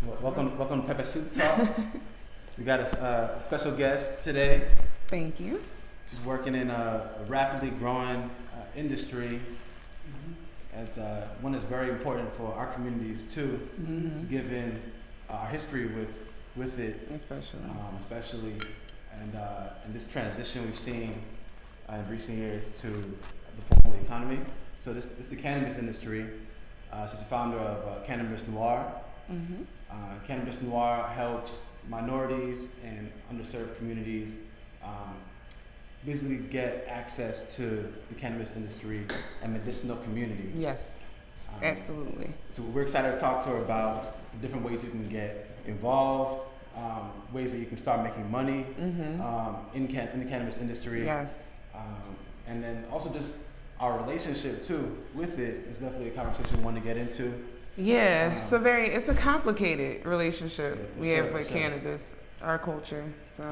Well, welcome to Pepper Soup Talk. We got a special guest today. Thank you. She's working in a rapidly growing industry. As one that's very important for our communities too. It's given our history with it, especially, and this transition we've seen in recent years to the formal economy. So this is the cannabis industry. She's the founder of Cannabis Noire. Cannabis Noire helps minorities and underserved communities basically get access to the cannabis industry and medicinal community. Yes, absolutely. So we're excited to talk to her about the different ways you can get involved, ways that you can start making money in the cannabis industry. Yes. And then also just our relationship too with it is definitely a conversation we want to get into. Yeah, it's a complicated relationship we have with cannabis, our culture. So,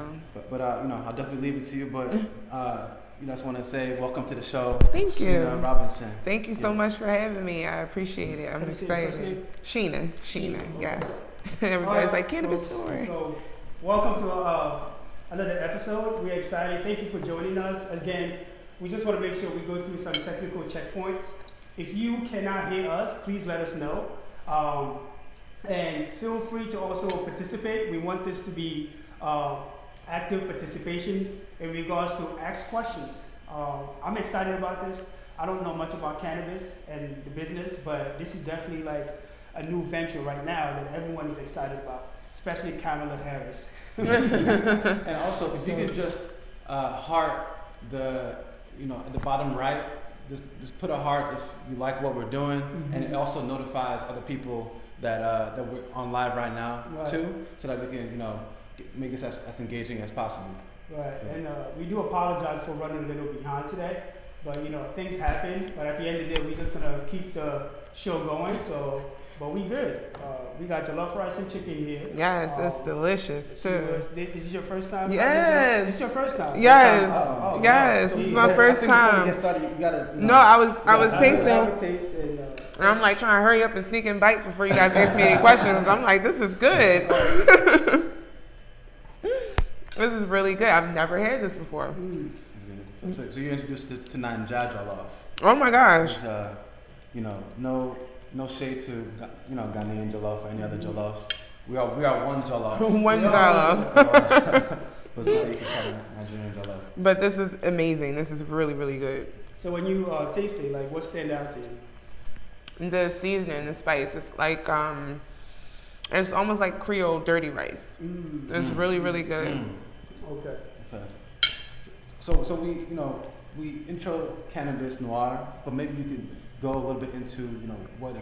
but I'll definitely leave it to you. But I just want to say welcome to the show. Thank you, Sheena Roberson. Thank you so much for having me. I appreciate it. I'm excited. Sheena, yes. Everybody's like Cannabis Noire. So, welcome to another episode. We're excited. Thank you for joining us again. We just want to make sure we go through some technical checkpoints. If you cannot hear us, please let us know. And feel free to also participate. We want this to be active participation in regards to ask questions. I'm excited about this. I don't know much about cannabis and the business, but this is definitely like a new venture right now that everyone is excited about, especially Kamala Harris. And also, if you could just heart at the bottom right, just put a heart if you like what we're doing, and it also notifies other people that we're on live right now too, so that we can make this as engaging as possible. Right, and we do apologize for running a little behind today, but things happen. But at the end of the day, we're just gonna keep the show going. But we good. We got jollof rice and chicken here. Yes, it's delicious too. Is this your first time? Yes. This your first time? Yes. Oh, yes. So this is my first time. Get started, you gotta, No, I was tasting. And I'm like trying to hurry up and sneak in bites before you guys ask me any questions. I'm like, this is good. This is really good. I've never had this before. So you're introduced to Nanja Jollof. Oh my gosh. Which, no shade to Ghanaian jollof or any other jollofs. We are one jollof. One jollof. Nigerian jollof. But this is amazing. This is really, really good. so when you taste it, like what stand out to you? The seasoning, the spice, it's like it's almost like Creole dirty rice. It's really, really good. Okay. So we intro Cannabis Noire, but maybe you could go a little bit into what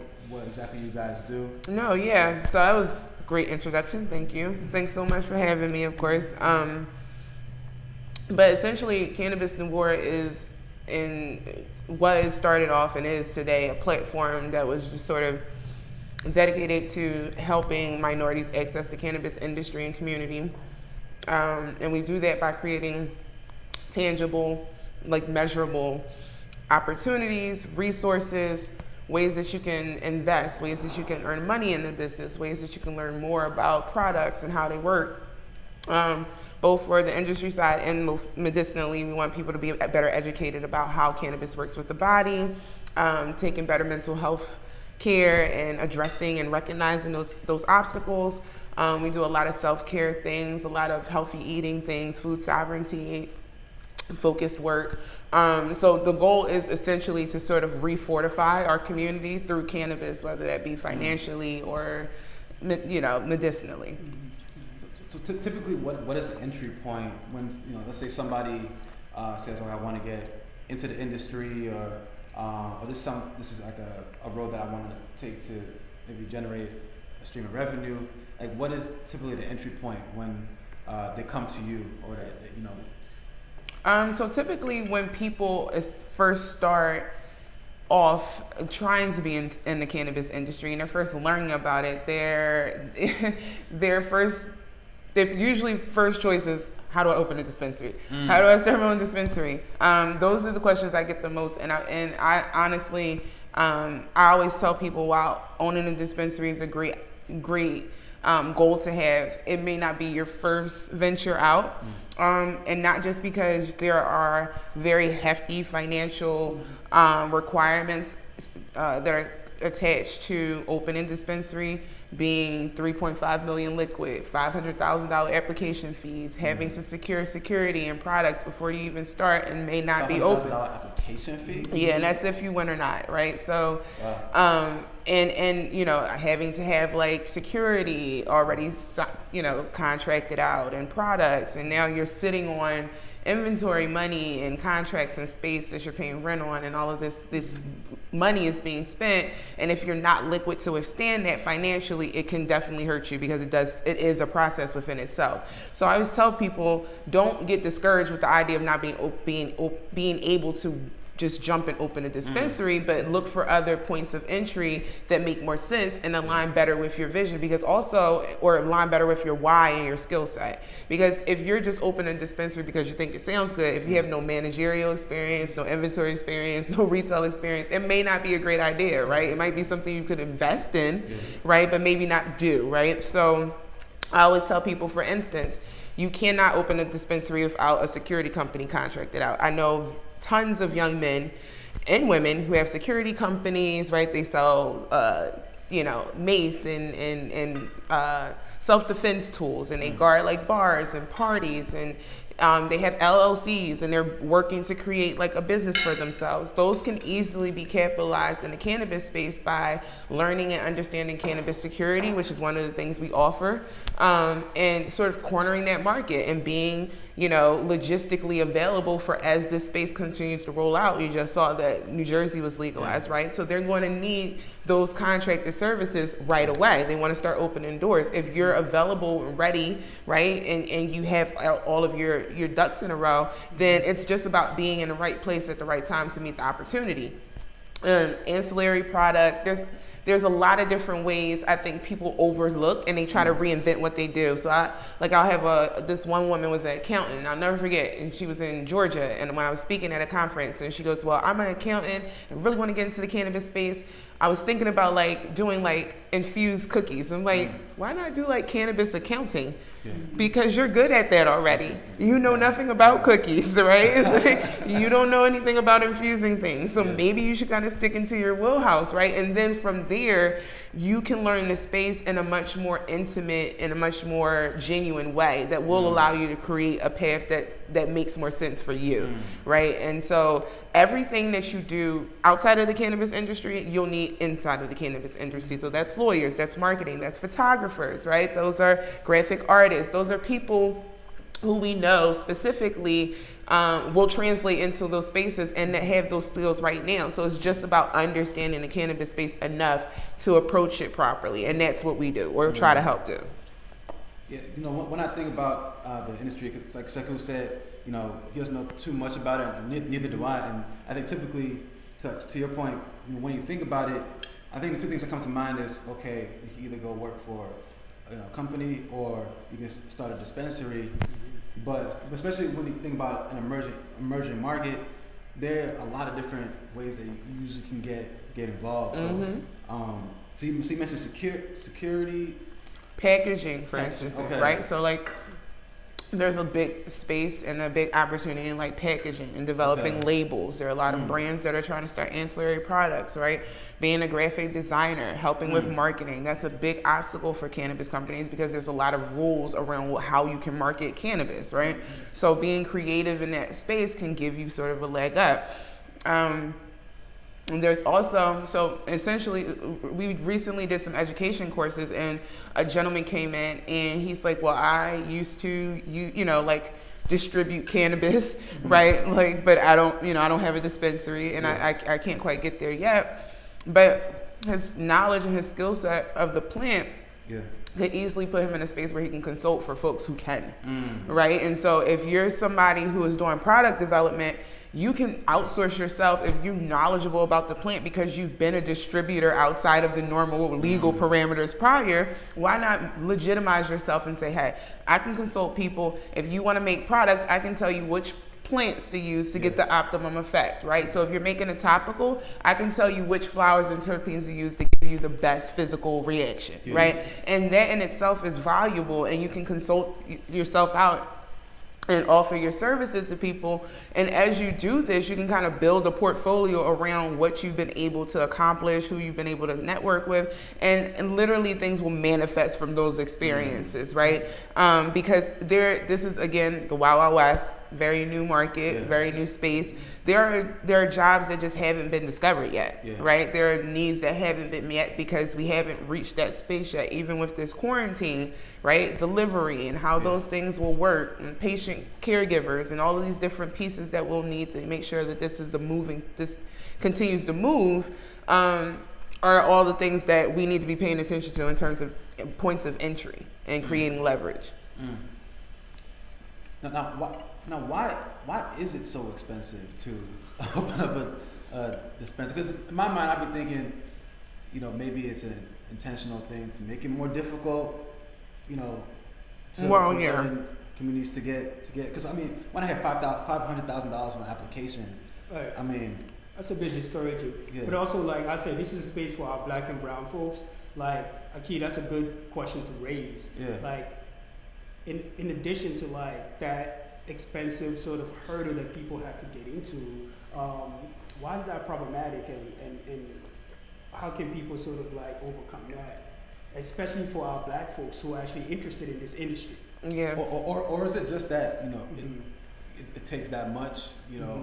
exactly you guys do. No, yeah. So that was a great introduction. Thank you. Thanks so much for having me, of course. But essentially, Cannabis Noire is what it started off and is today a platform that was just sort of dedicated to helping minorities access the cannabis industry and community. And we do that by creating tangible, measurable opportunities, resources, ways that you can invest, ways that you can earn money in the business, ways that you can learn more about products and how they work. Both for the industry side and medicinally, we want people to be better educated about how cannabis works with the body, taking better mental health care and addressing and recognizing those obstacles. We do a lot of self-care things, a lot of healthy eating things, food sovereignty, focused work. So the goal is essentially to sort of refortify our community through cannabis, whether that be financially or, medicinally. So typically, what is the entry point when let's say somebody says, "Oh, I want to get into the industry," or this is like a road that I want to take to maybe generate a stream of revenue. Like, what is typically the entry point when they come to you, or that? So typically when people first start off trying to be in the cannabis industry and they're first learning about it, their usually first choice is, how do I open a dispensary? How do I start my own dispensary? Those are the questions I get the most. And I honestly, I always tell people, while owning a dispensary is a great great goal to have. It may not be your first venture out, and not just because there are very hefty financial requirements that are attached to opening dispensary, being 3.5 million liquid, $500,000 application fees, having to secure security and products before you even start, and may not be open. $500,000 application fee? Yeah, and that's if you win or not, right? So, Wow. and you know, having to have like security already, you know, contracted out and products, and now you're sitting on inventory money and contracts and space that you're paying rent on, and all of this money is being spent. And if you're not liquid to withstand that financially, it can definitely hurt you, because it is a process within itself. So I always tell people, don't get discouraged with the idea of not being able to just jump and open a dispensary, but look for other points of entry that make more sense and align better with your vision, or align better with your why and your skill set. Because if you're just opening a dispensary because you think it sounds good, if you have no managerial experience, no inventory experience, no retail experience, it may not be a great idea, right? It might be something you could invest in, right? But maybe not do, right? So I always tell people, for instance, you cannot open a dispensary without a security company contracted out. I know tons of young men and women who have security companies, right? They sell, mace and self-defense tools, and they guard like bars and parties, and they have LLCs, and they're working to create like a business for themselves. Those can easily be capitalized in the cannabis space by learning and understanding cannabis security, which is one of the things we offer, and sort of cornering that market and being, you know, logistically available for as this space continues to roll out. You just saw that New Jersey was legalized, right? So they're going to need those contracted services right away. They want to start opening doors. If you're available and ready, right, and you have all of your ducks in a row, then it's just about being in the right place at the right time to meet the opportunity. Ancillary products, there's a lot of different ways I think people overlook, and they try to reinvent what they do. So I'll have this one woman was an accountant, and I'll never forget, and she was in Georgia, and when I was speaking at a conference, and she goes, well, I'm an accountant, I really want to get into the cannabis space. I was thinking about like doing like infused cookies. I'm like, why not do like cannabis accounting? Yeah. Because you're good at that already. You know nothing about cookies, right? It's like, you don't know anything about infusing things. So maybe you should kind of stick into your wheelhouse, right? And then from there, you can learn the space in a much more intimate and a much more genuine way that will allow you to create a path that makes more sense for you, right? And so everything that you do outside of the cannabis industry, you'll need inside of the cannabis industry. So that's lawyers, that's marketing, that's photographers, right? Those are graphic artists. Those are people who we know specifically will translate into those spaces and that have those skills right now. So it's just about understanding the cannabis space enough to approach it properly. And that's what we do, or try to help do. Yeah, you know, when I think about the industry, it's like Sekou said, you know, he doesn't know too much about it, and neither do I. And I think typically, to your point, when you think about it, I think the two things that come to mind is, okay, you can either go work for a company, or you can start a dispensary. But especially when you think about an emerging market, there are a lot of different ways that you usually can get involved. So you mentioned security. Packaging, for instance, okay. Right? So like, there's a big space and a big opportunity in like packaging and developing labels. There are a lot of brands that are trying to start ancillary products, right? Being a graphic designer, helping with marketing. That's a big obstacle for cannabis companies, because there's a lot of rules around how you can market cannabis, right? So being creative in that space can give you sort of a leg up. And there's also, so essentially, we recently did some education courses, and a gentleman came in and he's like, well, I used to, distribute cannabis, right? Like, but I don't have a dispensary, and I can't quite get there yet. But his knowledge and his skill set of the plant could easily put him in a space where he can consult for folks who can, right? And so if you're somebody who is doing product development, you can outsource yourself if you're knowledgeable about the plant, because you've been a distributor outside of the normal legal parameters prior. Why not legitimize yourself and say, hey, I can consult people. If you want to make products, I can tell you which plants to use to get the optimum effect, right? So if you're making a topical, I can tell you which flowers and terpenes to use to give you the best physical reaction, right? And that in itself is valuable, and you can consult yourself out and offer your services to people. And as you do this, you can kind of build a portfolio around what you've been able to accomplish, who you've been able to network with, and literally things will manifest from those experiences, right? Because this is, again, the Wild Wild West, very new market, very new space. There are jobs that just haven't been discovered yet, right? There are needs that haven't been met because we haven't reached that space yet, even with this quarantine, right? Delivery and how those things will work, and patient caregivers and all of these different pieces that we'll need to make sure that this continues to move, are all the things that we need to be paying attention to in terms of points of entry and creating leverage. Now, why is it so expensive to open up a dispensary? Because in my mind, I'd be thinking, maybe it's an intentional thing to make it more difficult, for certain communities to get. Because I mean, when I have $500,000 for an application, right. I mean, that's a bit discouraging. But also, like I said, this is a space for our Black and brown folks. Like, Aki, that's a good question to raise. Like, in addition to like that expensive sort of hurdle that people have to get into, why is that problematic, and how can people sort of like overcome that, especially for our Black folks who are actually interested in this industry? Or is it just that it takes that much, or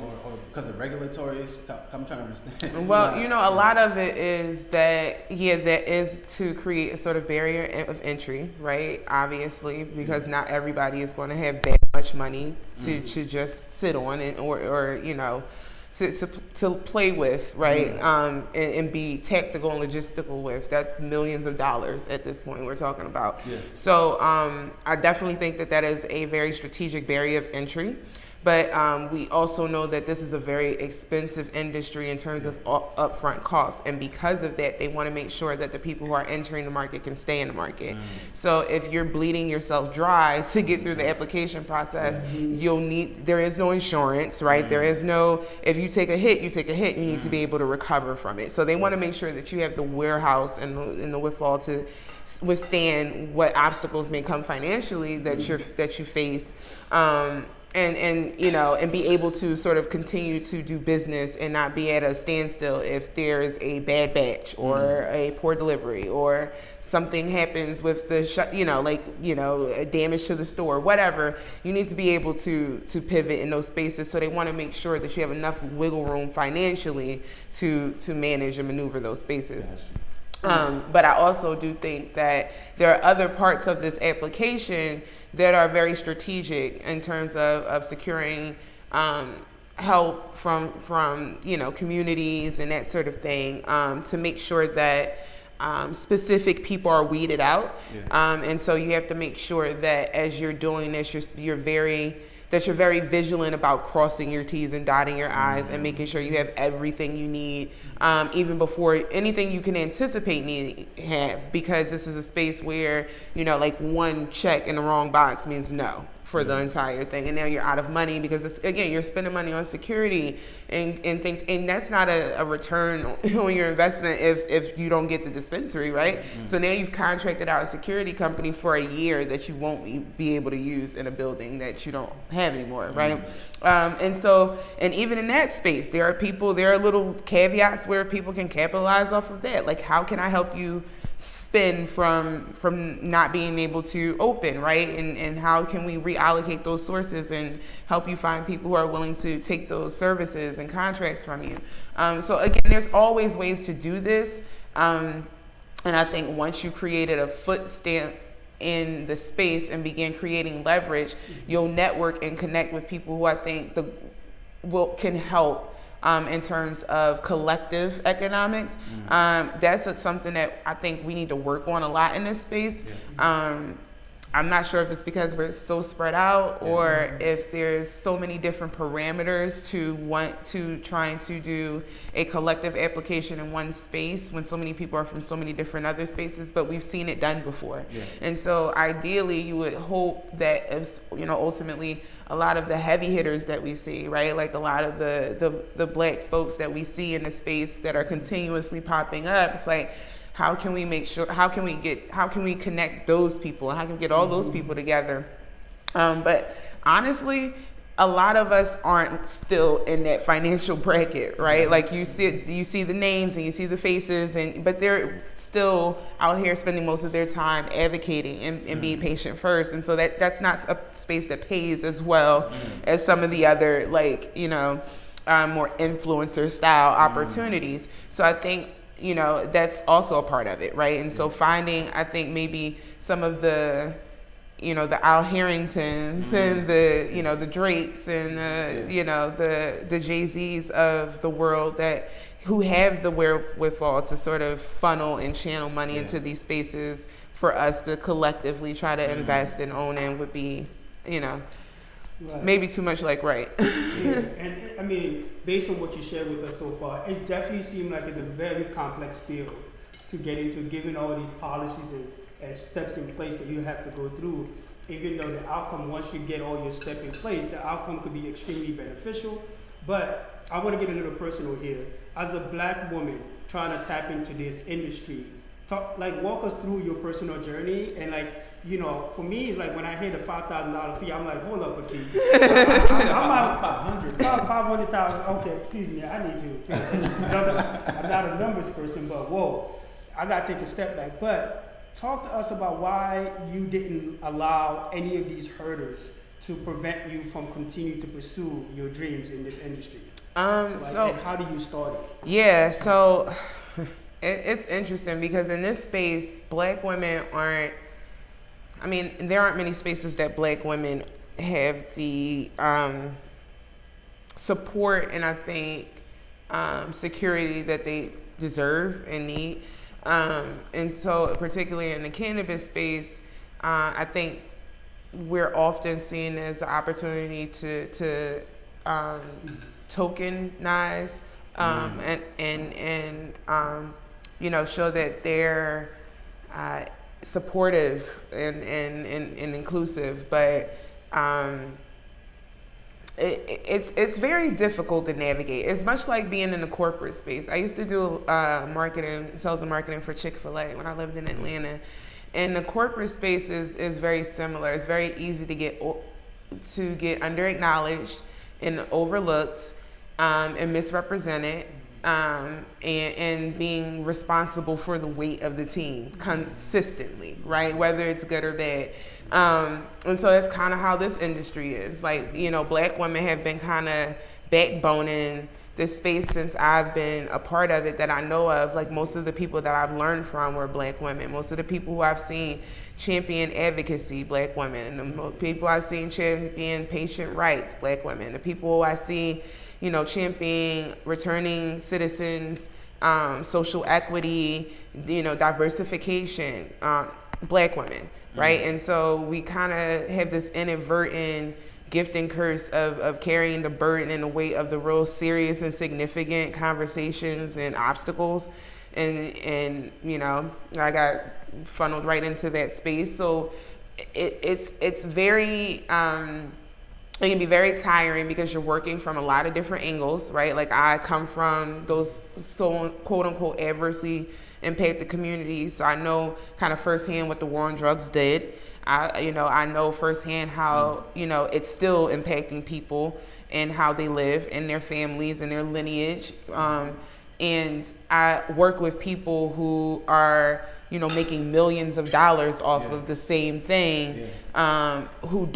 because of regulatory? I'm trying to understand. Well, a lot of it is that, that is to create a sort of barrier of entry, right? Obviously, because not everybody is going to have that much money to just sit on it or to play with, right? And be tactical and logistical with. That's millions of dollars at this point we're talking about. So I definitely think that is a very strategic barrier of entry. But we also know that this is a very expensive industry in terms of upfront costs. And because of that, they want to make sure that the people who are entering the market can stay in the market. So if you're bleeding yourself dry to get through the application process, there is no insurance, right? There is no, if you take a hit, you need to be able to recover from it. So they want to make sure that you have the warehouse and the wherewithal to withstand what obstacles may come financially that you face. And be able to sort of continue to do business and not be at a standstill if there's a bad batch or a poor delivery or something happens with the damage to the store, whatever. You need to be able to pivot in those spaces. So they want to make sure that you have enough wiggle room financially to manage and maneuver those spaces. But I also do think that there are other parts of this application that are very strategic in terms of securing help from communities and that sort of thing, to make sure that specific people are weeded out. And so you have to make sure that as you're doing this, you're very vigilant about crossing your T's and dotting your I's and making sure you have everything you need, even before anything you can anticipate have, because this is a space where, like one check in the wrong box means no for the entire thing. And now you're out of money because you're spending money on security and things. And that's not a return on your investment if you don't get the dispensary, right? So now you've contracted out a security company for a year that you won't be able to use in a building that you don't have anymore, right? And even in that space, there are little caveats where people can capitalize off of that. Like, how can I help you spin from not being able to open, right? And how can we reallocate those sources and help you find people who are willing to take those services and contracts from you? So again, there's always ways to do this. And I think once you created a foot stamp in the space and begin creating leverage, you'll network and connect with people who I think can help in terms of collective economics. That's something that I think we need to work on a lot in this space. I'm not sure if it's because we're so spread out or if there's so many different parameters to want to trying to do a collective application in one space when so many people are from so many different other spaces, but we've seen it done before. Yeah. And so ideally you would hope that if, ultimately a lot of the heavy hitters that we see, right? Like a lot of the black folks that we see in the space that are continuously popping up, it's like, how can we make sure, how can we connect those people? How can we get all those people together? But honestly, a lot of us aren't still in that financial bracket, right? Like you see the names and you see the faces, but they're still out here spending most of their time advocating and being patient first. And so that's not a space that pays as well as some of the other, like, more influencer style opportunities. So I think, that's also a part of it, right? And so finding, I think maybe some of the, the Al Harringtons and the Drakes and the Jay-Z's of the world who have the wherewithal to sort of funnel and channel money into these spaces for us to collectively try to invest and own in would be, Right. Maybe too much right. Yeah, and I mean, based on what you shared with us so far, it definitely seems like it's a very complex field to get into, given all these policies and steps in place that you have to go through. Even though the outcome, once you get all your steps in place, the outcome could be extremely beneficial. But I want to get a little personal here. As a black woman trying to tap into this industry, walk us through your personal journey and for me, it's like when I hear the $5,000 fee, I'm like, hold up a key. I'm like, 500,000. Okay, excuse me, I need to. I'm not a numbers person, but whoa, I got to take a step back. But talk to us about why you didn't allow any of these hurdles to prevent you from continuing to pursue your dreams in this industry. And how do you start it? Yeah, so it's interesting because in this space, black women there aren't many spaces that black women have the support and I think security that they deserve and need. And so particularly in the cannabis space, I think we're often seen as an opportunity to tokenize and show that they're supportive and inclusive, but it's very difficult to navigate. It's much like being in the corporate space. I used to do sales and marketing for Chick-fil-A when I lived in Atlanta, and the corporate space is very similar. It's very easy to get under-acknowledged and overlooked and misrepresented. And being responsible for the weight of the team consistently, right? Whether it's good or bad. And so that's kind of how this industry is. Black women have been kind of backboning this space since I've been a part of it that I know of. Most of the people that I've learned from were black women. Most of the people who I've seen champion advocacy, black women. And the people I've seen champion patient rights, black women. The people I see championing returning citizens, social equity, diversification, black women, right? And so we kind of have this inadvertent gift and curse of carrying the burden and the weight of the real serious and significant conversations and obstacles. And I got funneled right into that space. So it's very, it can be very tiring because you're working from a lot of different angles, right? I come from those quote unquote adversely impacted communities, so I know kind of firsthand what the war on drugs did. I know firsthand how it's still impacting people and how they live and their families and their lineage. And I work with people who are making millions of dollars off of the same thing, who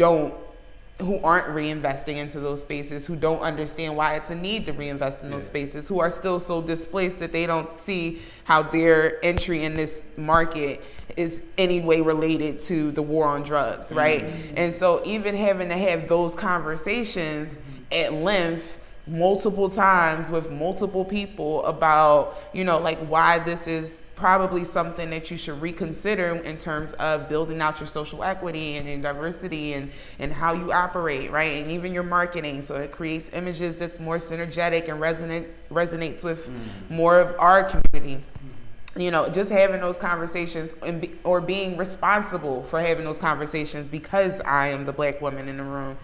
aren't reinvesting into those spaces, who don't understand why it's a need to reinvest in those spaces, who are still so displaced that they don't see how their entry in this market is any way related to the war on drugs, right? And so even having to have those conversations at length multiple times with multiple people about, you know, like why this is probably something that you should reconsider in terms of building out your social equity and in diversity and how you operate, right? And even your marketing. So it creates images that's more synergetic and resonates with more of our community. You know, just having those conversations or being responsible for having those conversations because I am the Black woman in the room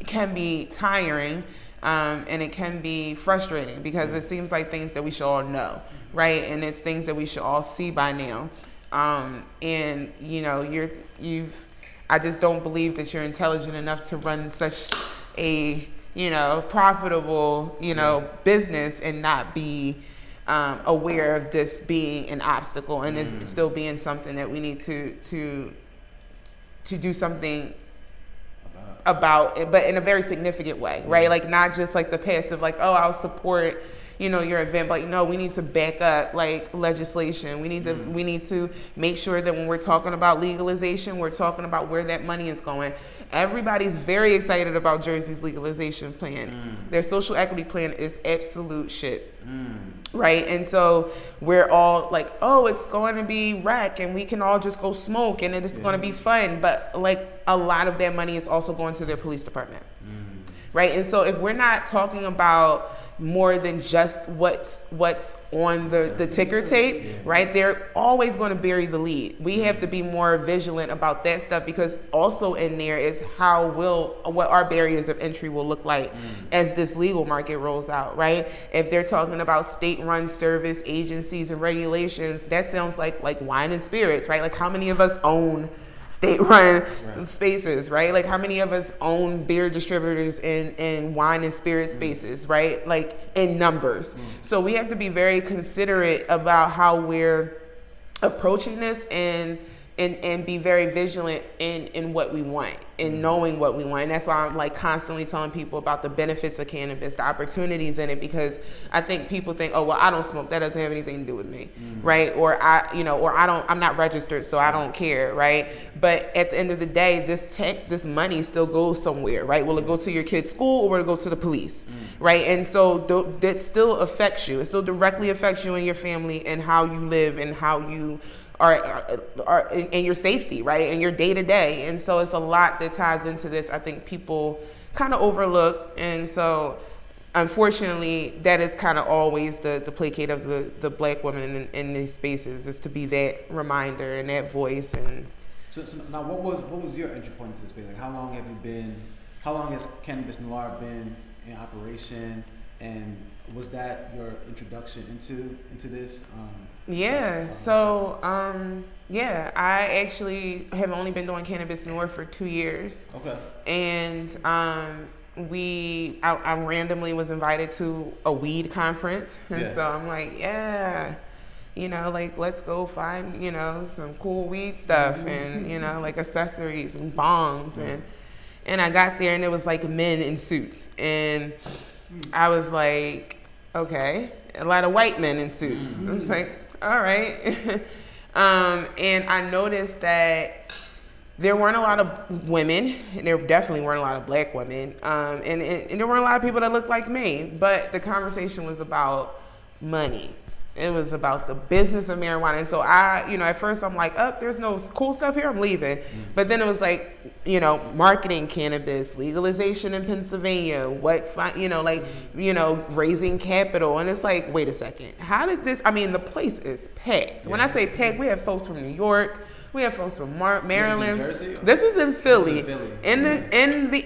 can be tiring. And it can be frustrating because it seems like things that we should all know, right? And it's things that we should all see by now. And you know, I just don't believe that you're intelligent enough to run such a, you know, profitable, you know, business and not be aware of this being an obstacle and this still being something that we need to do something about it, but in a very significant way, right? Like not just like the passive, like, oh, I'll support, you know, your event, but no, we need to back up like legislation. We need to make sure that when we're talking about legalization, we're talking about where that money is going. Everybody's very excited about Jersey's legalization plan. Their social equity plan is absolute shit. Right? And so we're all like, oh, it's going to be rec and we can all just go smoke and it's going to be fun. But like a lot of that money is also going to their police department. Right? And so if we're not talking about more than just what's on the ticker tape, right? They're always going to bury the lead. We have to be more vigilant about that stuff because also in there is what our barriers of entry will look like as this legal market rolls out, right? If they're talking about state-run service agencies and regulations, that sounds like wine and spirits, right? Like how many of us own state-run spaces, right? Like how many of us own beer distributors in wine and spirit spaces, right? Like in numbers. So we have to be very considerate about how we're approaching this and be very vigilant in what we want and knowing what we want. And that's why I'm like constantly telling people about the benefits of cannabis, the opportunities in it, because I think people think, oh, well, I don't smoke. That doesn't have anything to do with me, right? Or I'm not registered, so I don't care, right? But at the end of the day, this money still goes somewhere, right? Will it go to your kid's school or will it go to the police, right? And so that still affects you. It still directly affects you and your family and how you live and how you are in your safety, right? And your day to day. And so it's a lot that ties into this. I think people kind of overlook. And so unfortunately, that is kind of always the placate of the Black women in these spaces, is to be that reminder and that voice. And so now what was your entry point to this space? Like how long has Cannabis Noire been in operation? And was that your introduction into this? I actually have only been doing Cannabis Noire for 2 years. Okay. And I randomly was invited to a weed conference. And so I'm like, let's go find, some cool weed stuff and, like accessories and bongs. And I got there and it was like men in suits. And I was like, okay, a lot of white men in suits. I was like, all right. And I noticed that there weren't a lot of women, and there definitely weren't a lot of Black women, and there weren't a lot of people that looked like me, but the conversation was about money. It was about the business of marijuana. And so at first I'm like, there's no cool stuff here, I'm leaving. But then it was like, marketing cannabis, legalization in Pennsylvania, raising capital. And it's like, wait a second, how did this, the place is packed. When I say packed, we have folks from New York, we have folks from Maryland. This is in Philly. In the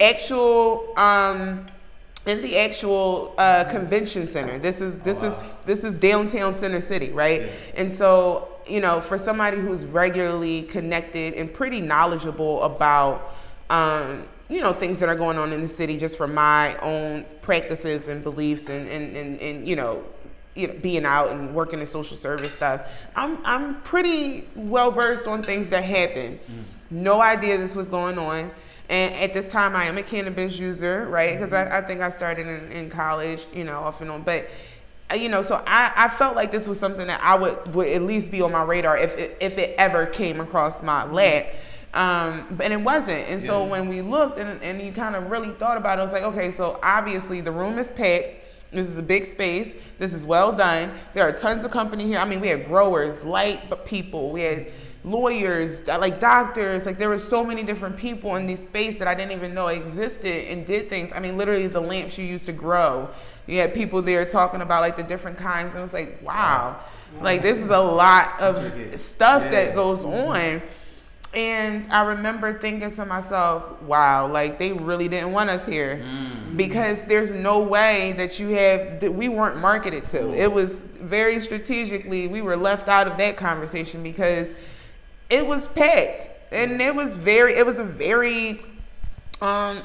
actual convention center. This is downtown Center City, right? Yeah. And so, for somebody who's regularly connected and pretty knowledgeable about, things that are going on in the city, just from my own practices and beliefs and being out and working in social service stuff, I'm pretty well versed on things that happen. No idea this was going on. And at this time, I am a cannabis user, right? Because I think I started in college, off and on. But, so I felt like this was something that I would at least be on my radar if it ever came across my lap. And it wasn't. And so when we looked and you kind of really thought about it, I was like, okay, so obviously the room is packed. This is a big space. This is well done. There are tons of company here. I mean, we had growers, light people. We had lawyers, like doctors. Like there were so many different people in this space that I didn't even know existed and did things. I mean, literally the lamps you used to grow. You had people there talking about like the different kinds. And it was like, wow. Like this is a lot of stuff that goes on. And I remember thinking to myself, wow, like they really didn't want us here because there's no way that we weren't marketed to. It was very strategically, we were left out of that conversation because it was packed and it was a very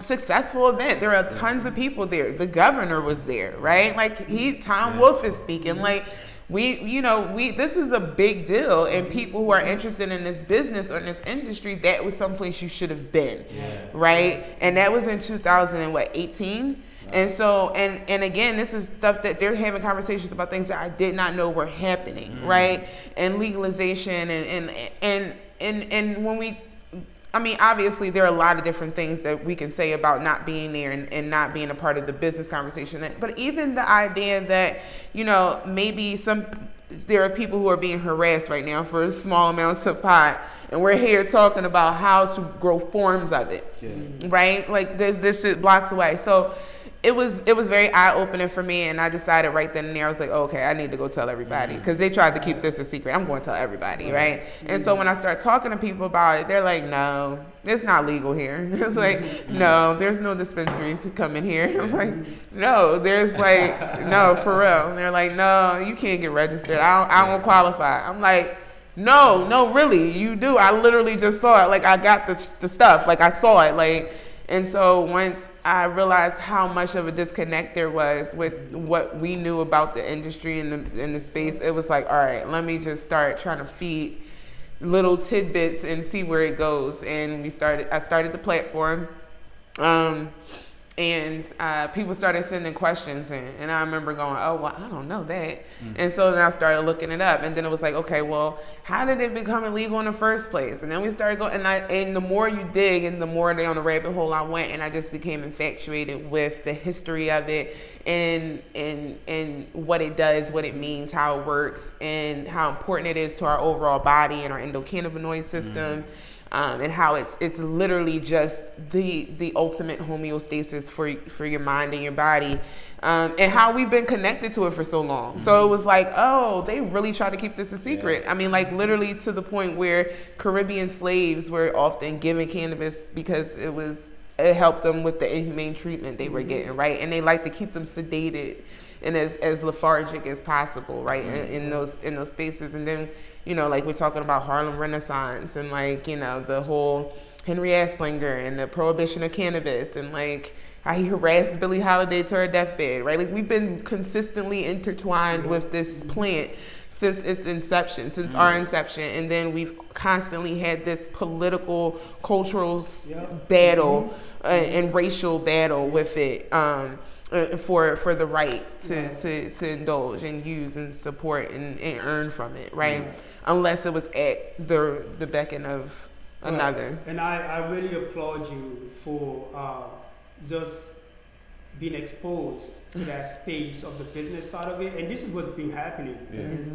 successful event. There are tons of people there. The governor was there, right? Like Tom Wolf is speaking. Like this is a big deal, and people who are interested in this business or in this industry, that was someplace you should have been, right? And that was in 2018. And so, and again, this is stuff that they're having conversations about things that I did not know were happening, right? And legalization and when we, I mean, obviously there are a lot of different things that we can say about not being there and not being a part of the business conversation. But even the idea that, maybe there are people who are being harassed right now for small amounts of pot, and we're here talking about how to grow forms of it, right? Like this blocks away. So it was very eye-opening for me, and I decided right then and there, I was like, okay, I need to go tell everybody, because they tried to keep this a secret. I'm going to tell everybody, right? And so when I start talking to people about it, they're like, no, it's not legal here. It's like, no, there's no dispensaries to come in here. I was like, no, there's like, no, for real. And they're like, no, you can't get registered. I won't qualify. I'm like, no, really, you do. I literally just saw it. Like, I got the stuff. Like, I saw it. Like, and so once I realized how much of a disconnect there was with what we knew about the industry and the space, it was like, all right, let me just start trying to feed little tidbits and see where it goes. And I started the platform. And people started sending questions in, and I remember going, oh, well, I don't know that. And so then I started looking it up, and then it was like, okay, well, how did it become illegal in the first place? And then we started going, and the more you dig and the more down the rabbit hole I went, and I just became infatuated with the history of it and what it does, what it means, how it works, and how important it is to our overall body and our endocannabinoid system. And how it's literally just the ultimate homeostasis for your mind and your body, and how we've been connected to it for so long. So it was like, oh, they really try to keep this a secret. I mean, like literally to the point where Caribbean slaves were often given cannabis because it helped them with the inhumane treatment they were getting, right? And they like to keep them sedated and as lethargic as possible, right? In those spaces. And then, like we're talking about Harlem Renaissance and like, the whole Henry Aslinger and the prohibition of cannabis and like how he harassed Billie Holiday to her deathbed, right? Like we've been consistently intertwined with this plant since its inception, since our inception. And then we've constantly had this political, cultural battle and racial battle with it. For the right to indulge and use and support and earn from it, right? Unless it was at the beckon of another. And I really applaud you for just being exposed to that space of the business side of it. And this is what's been happening,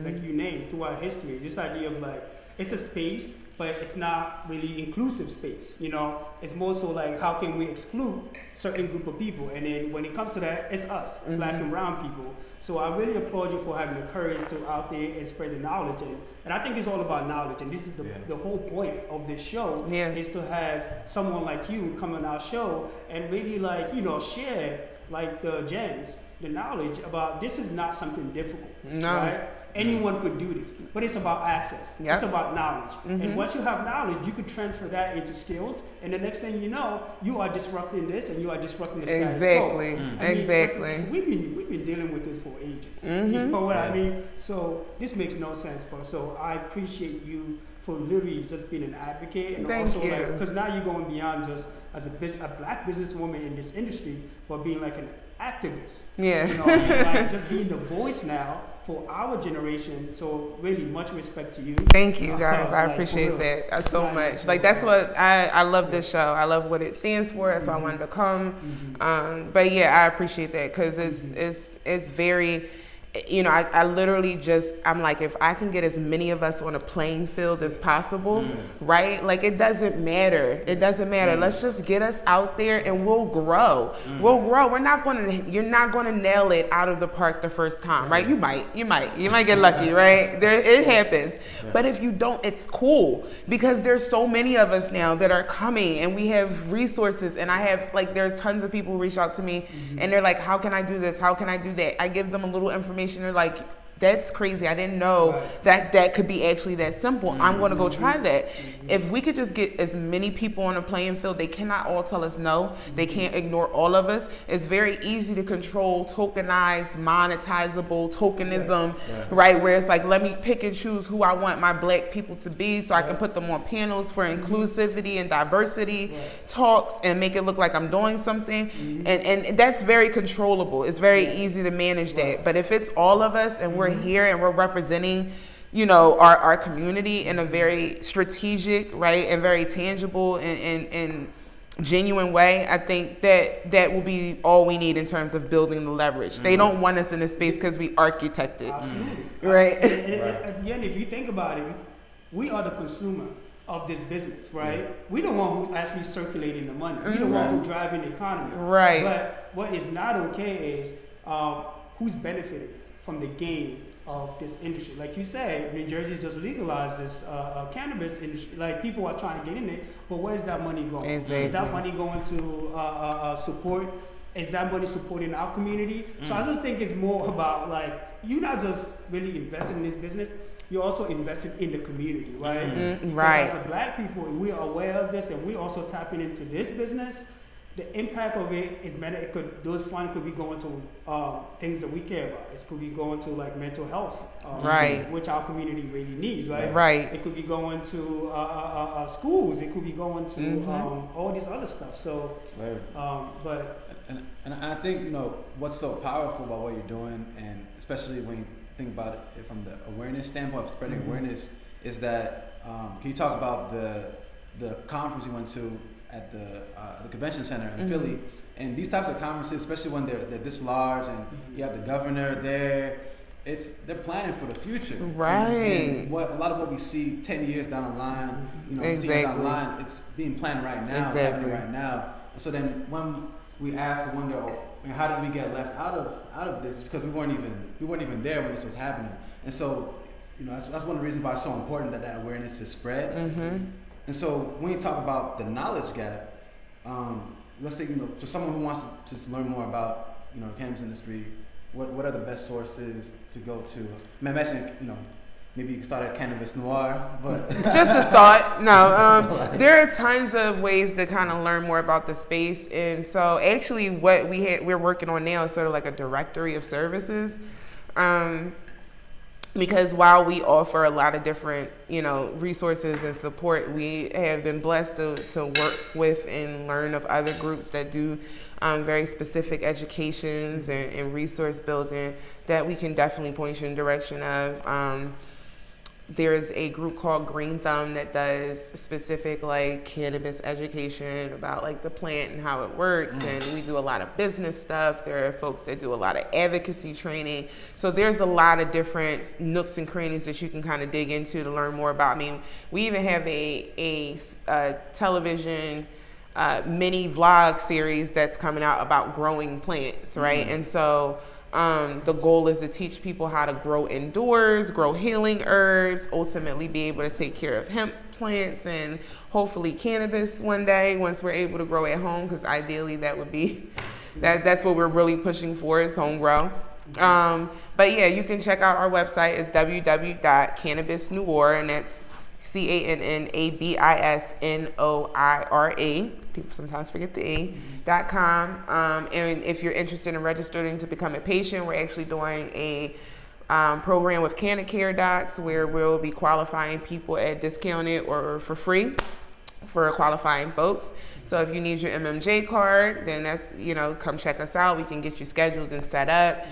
like you named, throughout history. This idea of like, it's a space, but it's not really inclusive space, It's more so like, how can we exclude certain group of people? And then when it comes to that, it's us, black and brown people. So I really applaud you for having the courage to out there and spread the knowledge. And I think it's all about knowledge. And this is the whole point of this show, is to have someone like you come on our show and really like, share like the gems, the knowledge about this is not something difficult, right? Anyone could do this, but it's about access. It's about knowledge. And once you have knowledge, you could transfer that into skills, and the next thing you know, you are disrupting this and you are disrupting the status quo. Exactly. We've been dealing with this for ages. You know what I mean? So this makes no sense, but so I appreciate you for literally just being an advocate, and Thank also you. like, because now you're going beyond just as a black businesswoman in this industry, but being like an activist. Yeah. You know, and like just being the voice now for our generation. So really, much respect to you. Thank you guys. I Like, appreciate for real. that so Nice. much. Like that's what I love this show. I love what it stands for. That's why I wanted to come. But yeah, I appreciate that because it's very. You know, I literally just, I'm like, if I can get as many of us on a playing field as possible, right? Like, it doesn't matter. It doesn't matter. Let's just get us out there and we'll grow. We'll grow. You're not going to nail it out of the park the first time, right? You might get lucky, right? It happens. But if you don't, it's cool because there's so many of us now that are coming and we have resources. And I have, like, there's tons of people who reach out to me and they're like, how can I do this? How can I do that? I give them a little information. They're like, that's crazy. I didn't know that could be actually that simple. I'm going to go try that. If we could just get as many people on a playing field, they cannot all tell us no. They can't ignore all of us. It's very easy to control tokenized, monetizable tokenism, right? Where it's like, let me pick and choose who I want my black people to be so I can put them on panels for inclusivity and diversity talks and make it look like I'm doing something. And that's very controllable. It's very easy to manage that. But if it's all of us and we're here and we're representing, you know, our community in a very strategic, right, and very tangible and genuine way, I think that will be all we need in terms of building the leverage. They don't want us in this space because we architected, right? And again, if you think about it, we are the consumer of this business, right? We the one who's actually circulating the money. We the one who's driving the economy. Right. But what is not okay is who's benefiting from the gain of this industry. Like you said, New Jersey's just legalized this cannabis industry. Like, people are trying to get in it, but where's that money going? Exactly. Is that money going to support? Is that money supporting our community? So I just think it's more about, like, you're not just really investing in this business, you're also investing in the community, right? Right. As a black people, we are aware of this, and we're also tapping into this business. The impact of it is better. Those funds could be going to things that we care about. It could be going to, like, mental health, which our community really needs, right? Right. It could be going to schools. It could be going to all this other stuff. So, and I think, you know, what's so powerful about what you're doing, and especially when you think about it from the awareness standpoint of spreading awareness, is that can you talk about the conference you went to at the convention center in Philly, and these types of conferences, especially when they're this large, and you have the governor there, they're planning for the future, right? And a lot of what we see 10 years down the line, 15 years down the line, it's being planned right now, it's happening right now. And so then when we ask, we wonder, how did we get left out of this? Because we weren't even there when this was happening. And so, you know, that's one of the reasons why it's so important that awareness is spread. And so when you talk about the knowledge gap, let's say, you know, for someone who wants to learn more about, you know, the cannabis industry, what are the best sources to go to? I mean, imagine, you know, maybe you can start at Cannabis Noire, but just a thought. No, there are tons of ways to kind of learn more about the space, and so actually, what we're working on now is sort of like a directory of services. Because while we offer a lot of different, you know, resources and support, we have been blessed to work with and learn of other groups that do very specific educations and resource building that we can definitely point you in the direction of. There's a group called Green Thumb that does specific, like, cannabis education about, like, the plant and how it works, and we do a lot of business stuff. There are folks that do a lot of advocacy training. So there's a lot of different nooks and crannies that you can kind of dig into to learn more about. I mean, we even have a television mini vlog series that's coming out about growing plants, right? And so the goal is to teach people how to grow indoors, grow healing herbs, ultimately be able to take care of hemp plants and hopefully cannabis one day once we're able to grow at home, because ideally that would be, that's what we're really pushing for, is home grow. But yeah, you can check out our website. It's www.cannabisnoire, and that's CANNABISNOIRA. People sometimes forget the A.com. And if you're interested in registering to become a patient, we're actually doing a program with Care Docs where we'll be qualifying people at discounted or for free for qualifying folks. So if you need your MMJ card, then that's, come check us out. We can get you scheduled and set up.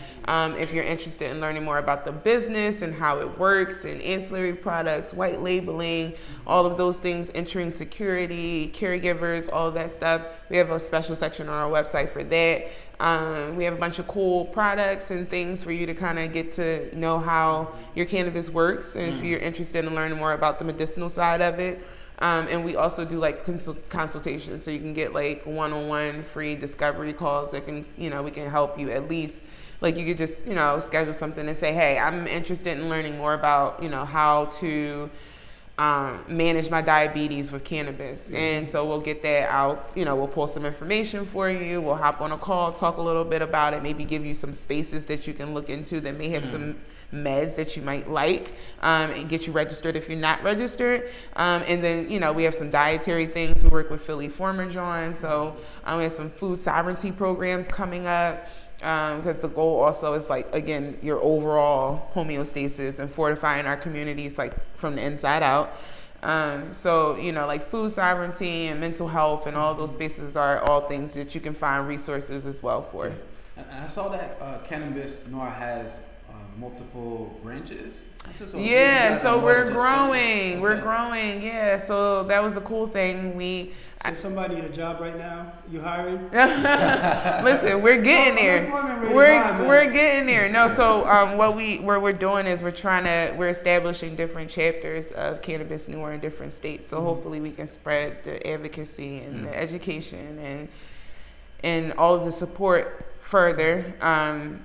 If you're interested in learning more about the business and how it works and ancillary products, white labeling, all of those things, entering security, caregivers, all of that stuff, we have a special section on our website for that. We have a bunch of cool products and things for you to kind of get to know how your cannabis works. And if you're interested in learning more about the medicinal side of it. And we also do like consultations, so you can get like one-on-one free discovery calls that can, we can help you at least. Like you could just, schedule something and say, hey, I'm interested in learning more about, how to manage my diabetes with cannabis. And so we'll get that out, we'll pull some information for you. We'll hop on a call, talk a little bit about it, maybe give you some spaces that you can look into that may have some meds that you might like, and get you registered if you're not registered. And then, we have some dietary things. We work with Philly Farmer John. So we have some food sovereignty programs coming up. Because the goal also is like, again, your overall homeostasis and fortifying our communities like from the inside out. So, like food sovereignty and mental health and all those spaces are all things that you can find resources as well for. And I saw that Cannabis Noire has multiple branches. Yeah, so we're growing. We're growing. Yeah, so that was a cool thing. So somebody in a job right now, you hiring? Listen, we're getting there. We're getting there. No, so what we're doing is we're establishing different chapters of Cannabis Noire in different states. So hopefully we can spread the advocacy and the education and all of the support further.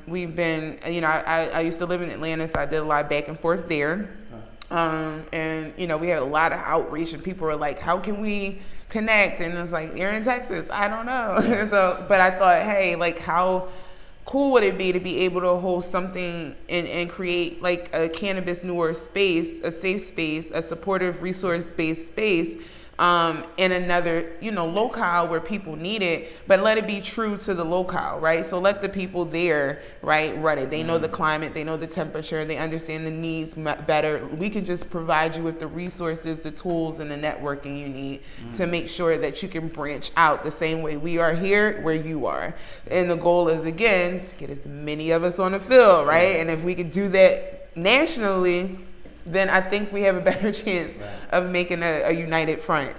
We've been, I used to live in Atlanta, so I did a lot of back and forth there. And, we had a lot of outreach and people were like, how can we connect? And it's like, you're in Texas. I don't know. So, but I thought, hey, like how cool would it be to be able to host something and create like a Cannabis Noire space, a safe space, a supportive resource-based space, in another, locale where people need it, but let it be true to the locale, right? So let the people there, right, run it. They know the climate, they know the temperature, they understand the needs better. We can just provide you with the resources, the tools, and the networking you need to make sure that you can branch out the same way we are here, where you are. And the goal is, again, to get as many of us on the field, right? And if we could do that nationally, then I think we have a better chance of making a united front.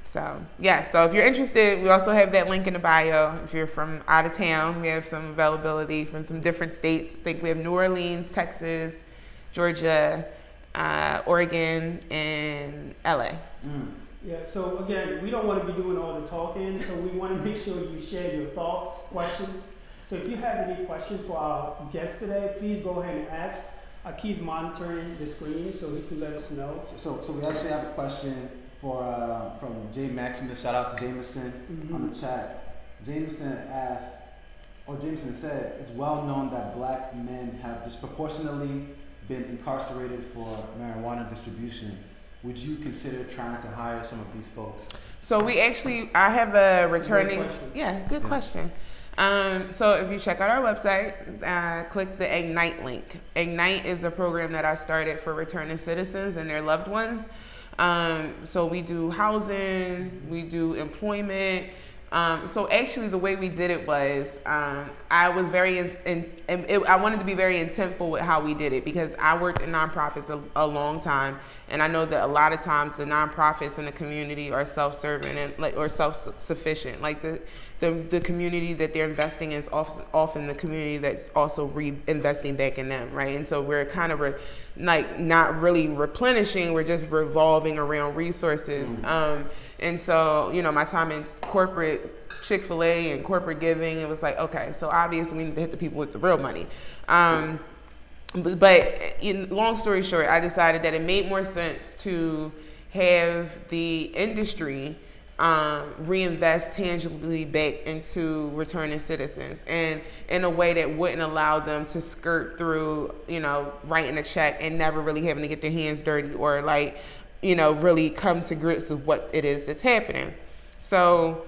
So, yeah. So if you're interested, we also have that link in the bio. If you're from out of town, we have some availability from some different states. I think we have New Orleans, Texas, Georgia, Oregon, and LA. Yeah, so again, we don't want to be doing all the talking, so we want to make sure you share your thoughts, questions. So if you have any questions for our guest today, please go ahead and ask. Keith's monitoring the screen, so he can let us know. So we actually have a question from Jay Maximus. Shout out to Jameson on the chat. Jameson said, it's well known that black men have disproportionately been incarcerated for marijuana distribution. Would you consider trying to hire some of these folks? So I have a returning. Good question. So if you check out our website, click the Ignite link. Ignite is a program that I started for returning citizens and their loved ones. So we do housing, we do employment. So actually the way we did it was, I was I wanted to be very intentful with how we did it because I worked in nonprofits a long time. And I know that a lot of times the nonprofits in the community are self-serving or self-sufficient. Like the community that they're investing in is often the community that's also reinvesting back in them, right? And so we're kind of not really replenishing, we're just revolving around resources. And so, my time in corporate Chick-fil-A and corporate giving, it was like, okay, so obviously we need to hit the people with the real money. But long story short, I decided that it made more sense to have the industry reinvest tangibly back into returning citizens and in a way that wouldn't allow them to skirt through, writing a check and never really having to get their hands dirty or really come to grips with what it is that's happening. So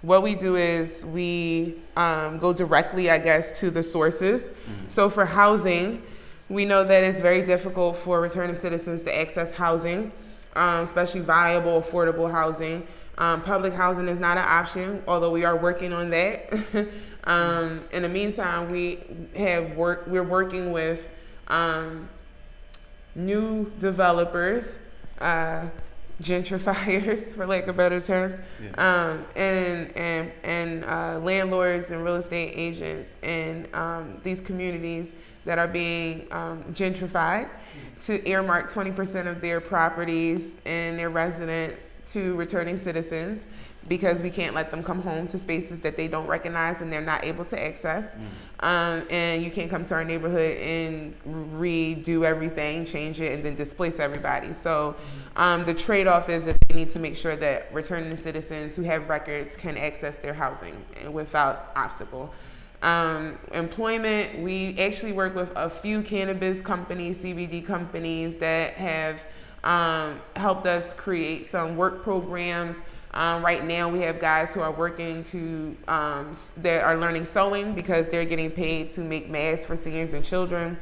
what we do is we go directly, I guess, to the sources. So for housing, We know that it's very difficult for returning citizens to access housing, especially viable, affordable housing. Public housing is not an option, although we are working on that. In the meantime, we're working with new developers, gentrifiers, for lack of better terms, and landlords and real estate agents in these communities that are being gentrified to earmark 20% of their properties and their residents to returning citizens, because we can't let them come home to spaces that they don't recognize and they're not able to access. And you can't come to our neighborhood and redo everything, change it, and then displace everybody. So the trade-off is that they need to make sure that returning citizens who have records can access their housing without obstacle. Employment, we actually work with a few cannabis companies, CBD companies, that have helped us create some work programs. Right now we have guys who are working that are learning sewing because they're getting paid to make masks for seniors and children.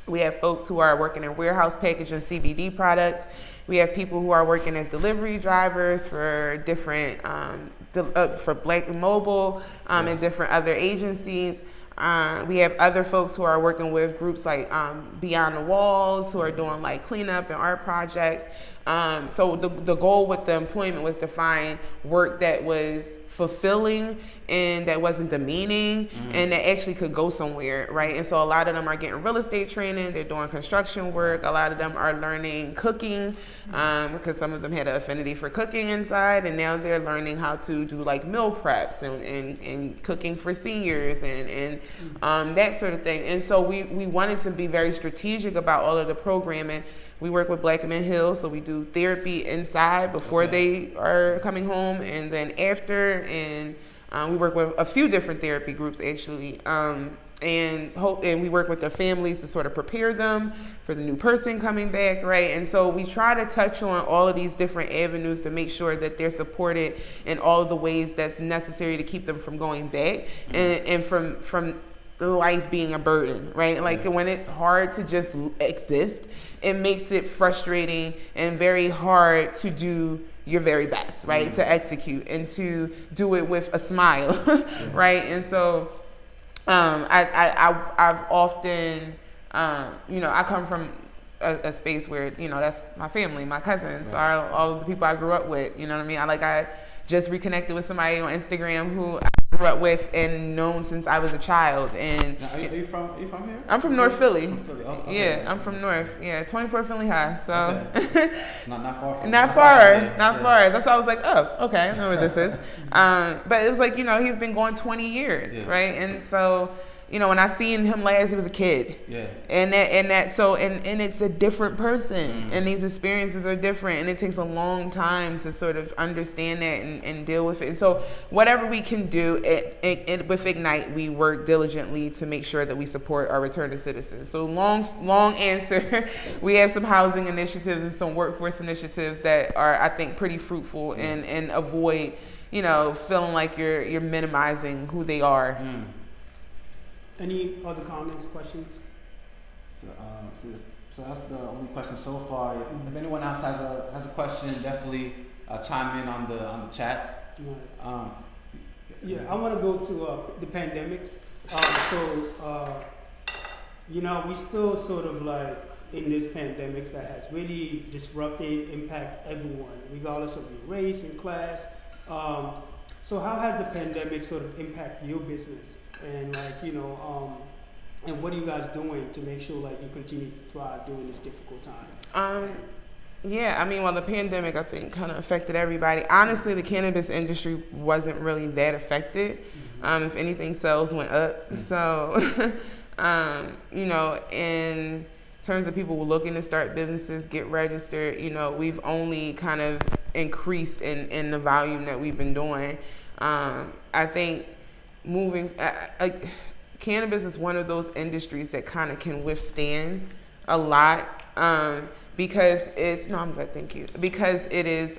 We have folks who are working in warehouse packaging CBD products. We have people who are working as delivery drivers for different, for Black Mobile and different other agencies. We have other folks who are working with groups like Beyond the Walls, who are doing like cleanup and art projects. So the goal with the employment was to find work that was fulfilling and that wasn't demeaning and that actually could go somewhere, right? And so a lot of them are getting real estate training, they're doing construction work, a lot of them are learning cooking because some of them had an affinity for cooking inside, and now they're learning how to do like meal preps and cooking for seniors and that sort of thing. And so we wanted to be very strategic about all of the programming. We work with Black Men Hill, so we do therapy inside before they are coming home and then after, and we work with a few different therapy groups actually, and we work with their families to sort of prepare them for the new person coming back, right? And so we try to touch on all of these different avenues to make sure that they're supported in all of the ways that's necessary to keep them from going back and from life being a burden, right? Like when it's hard to just exist, it makes it frustrating and very hard to do your very best, right? To execute and to do it with a smile, right? And so I've often, I come from a space where, that's my family, my cousins, are all of the people I grew up with, you know what I mean? I just reconnected with somebody on Instagram who I grew up with and known since I was a child. And now, are you from here? I'm from North Philly. Okay. Yeah, I'm from North. Yeah, 24 Philly High. So not far. Not far. That's why I was like, oh, okay, I know where this is. But it was like, he's been going 20 years, right? And so, when I seen him last, he was a kid. Yeah. And it's a different person, and these experiences are different, and it takes a long time to sort of understand that and deal with it. And so whatever we can do with Ignite, we work diligently to make sure that we support our return to citizens. So long answer. We have some housing initiatives and some workforce initiatives that are, I think, pretty fruitful and avoid, feeling like you're minimizing who they are. Any other comments, questions? So that's the only question so far. If anyone else has a question, definitely chime in on the chat. Right. I want to go to the pandemics. We still sort of like in this pandemic that has really disrupted, impact everyone, regardless of your race and class. So how has the pandemic sort of impacted your business? And and what are you guys doing to make sure like you continue to thrive during this difficult time? The pandemic I think kind of affected everybody. Honestly, the cannabis industry wasn't really that affected. If anything, sales went up. So, in terms of people looking to start businesses, get registered, we've only kind of increased in the volume that we've been doing. I think cannabis is one of those industries that kind of can withstand a lot because because it is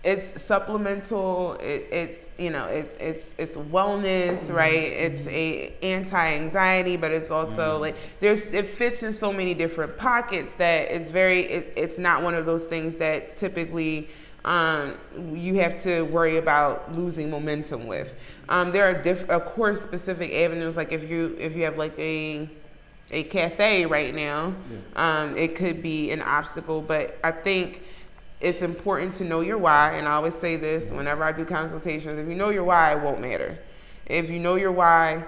it's supplemental. It's it's wellness, right? It's a anti-anxiety, but it's also like it fits in so many different pockets that it's not one of those things that typically you have to worry about losing momentum with. There are of course specific avenues, like if you have like a cafe right now, it could be an obstacle, but I think it's important to know your why. And I always say this whenever I do consultations: if you know your why, it won't matter. If you know your why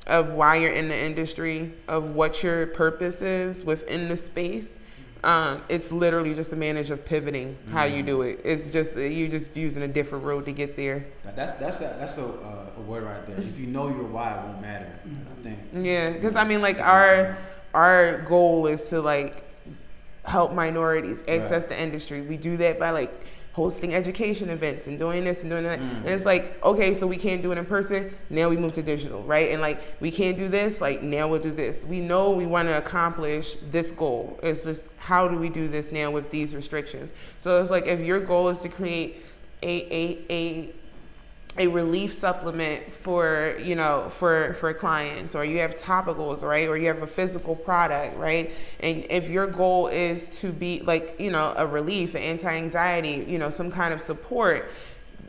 of why you're in the industry, of what your purpose is within the space, it's literally just a matter of pivoting how you do it. It's just you're just using a different road to get there. That's a word right there. If you know your why, it won't matter. I think. Yeah, because I mean, like our goal is to like help minorities access the industry. We do that by like hosting education events and doing this and doing that. And it's like, okay, so we can't do it in person. Now we move to digital, right? And like, we can't do this. Like, now we'll do this. We know we want to accomplish this goal. It's just, how do we do this now with these restrictions? So it's like, if your goal is to create a relief supplement for, for clients, or you have topicals, right? Or you have a physical product, right? And if your goal is to be like, a relief, an anti-anxiety, some kind of support,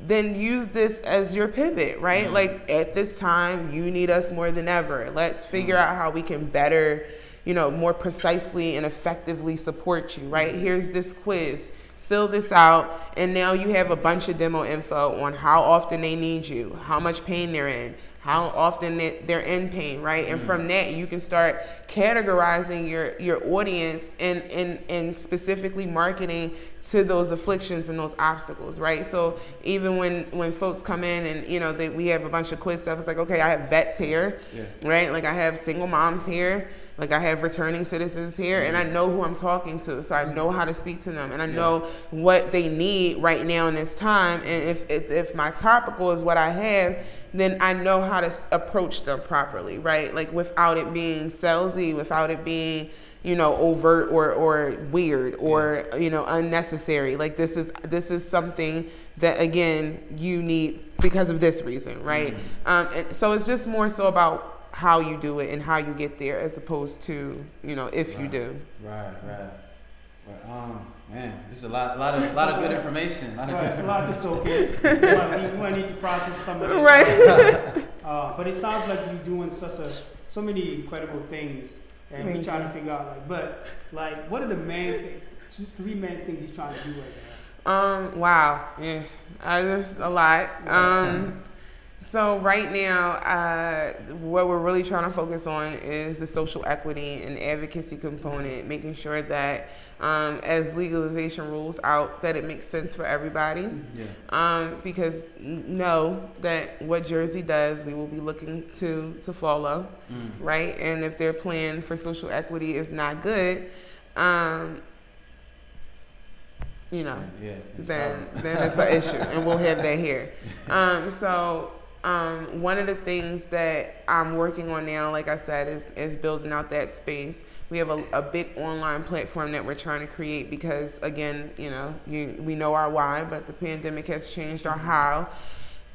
then use this as your pivot, right? Like, at this time, you need us more than ever. Let's figure out how we can better, more precisely and effectively support you, right? Here's this quiz. Fill this out, and now you have a bunch of demo info on how often they need you, how much pain they're in, how often they're in pain, right? And from that, you can start categorizing your audience and specifically marketing to those afflictions and those obstacles, right? So even when folks come in and, we have a bunch of quiz stuff, it's like, okay, I have vets here, right? Like, I have single moms here, like, I have returning citizens here, and I know who I'm talking to, so I know how to speak to them, and I know what they need right now in this time. And if my topical is what I have, then I know how to approach them properly, right? Like, without it being salesy, without it being, overt or weird or, unnecessary. Like, this is something that, again, you need because of this reason, right? And so it's just more so about how you do it and how you get there, as opposed to, if you do. Right. Man, this is a lot of good information. It's a lot to soak in. We might need to process some of it. Right. But it sounds like you're doing so many incredible things, and we're trying to figure out what are the three main things you're trying to do right now? Wow. Yeah. There's a lot. So right now, what we're really trying to focus on is the social equity and advocacy component, making sure that as legalization rules out, that it makes sense for everybody. Because know that what Jersey does, we will be looking to follow, right? And if their plan for social equity is not good, then it's an issue, and we'll have that here. One of the things that I'm working on now, like I said, is building out that space. We have a big online platform that we're trying to create because, again, we know our why, but the pandemic has changed our how.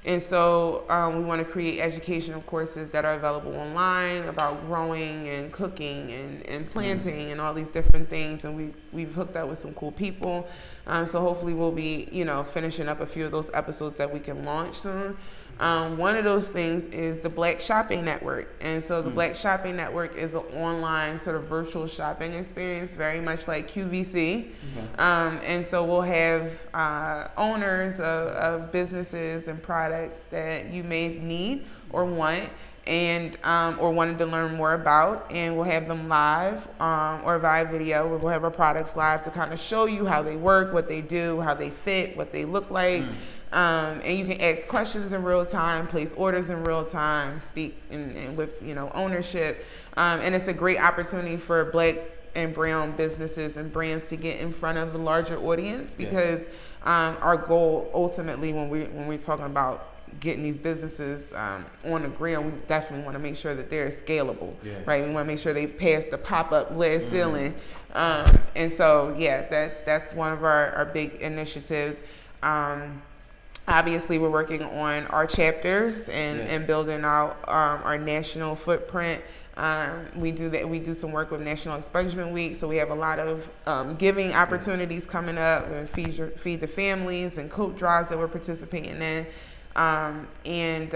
And so we want to create educational courses that are available online about growing and cooking and planting and all these different things. And we've hooked up with some cool people. So hopefully we'll be, finishing up a few of those episodes that we can launch soon. One of those things is the Black Shopping Network. And so the Black Shopping Network is an online sort of virtual shopping experience, very much like QVC. And so we'll have owners of businesses and products that you may need or want, and or wanted to learn more about, and we'll have them live or via video, where we'll have our products live to kind of show you how they work, what they do, how they fit, what they look like. And you can ask questions in real time, place orders in real time, speak with ownership, and it's a great opportunity for Black and brown businesses and brands to get in front of a larger audience, because our goal ultimately when we're talking about getting these businesses on the ground, we definitely want to make sure that they're scalable, right? We want to make sure they pass the pop-up glass ceiling, and so that's one of our big initiatives. Obviously, we're working on our chapters and building out our national footprint. We do some work with National Expungement Week, so we have a lot of giving opportunities coming up. Feed the families and coat drives that we're participating in, and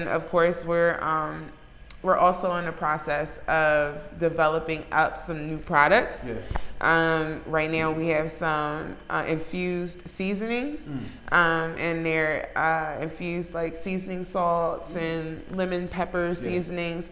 of course we're also in the process of developing up some new products. Right now we have some infused seasonings, and they're infused like seasoning salts and lemon pepper seasonings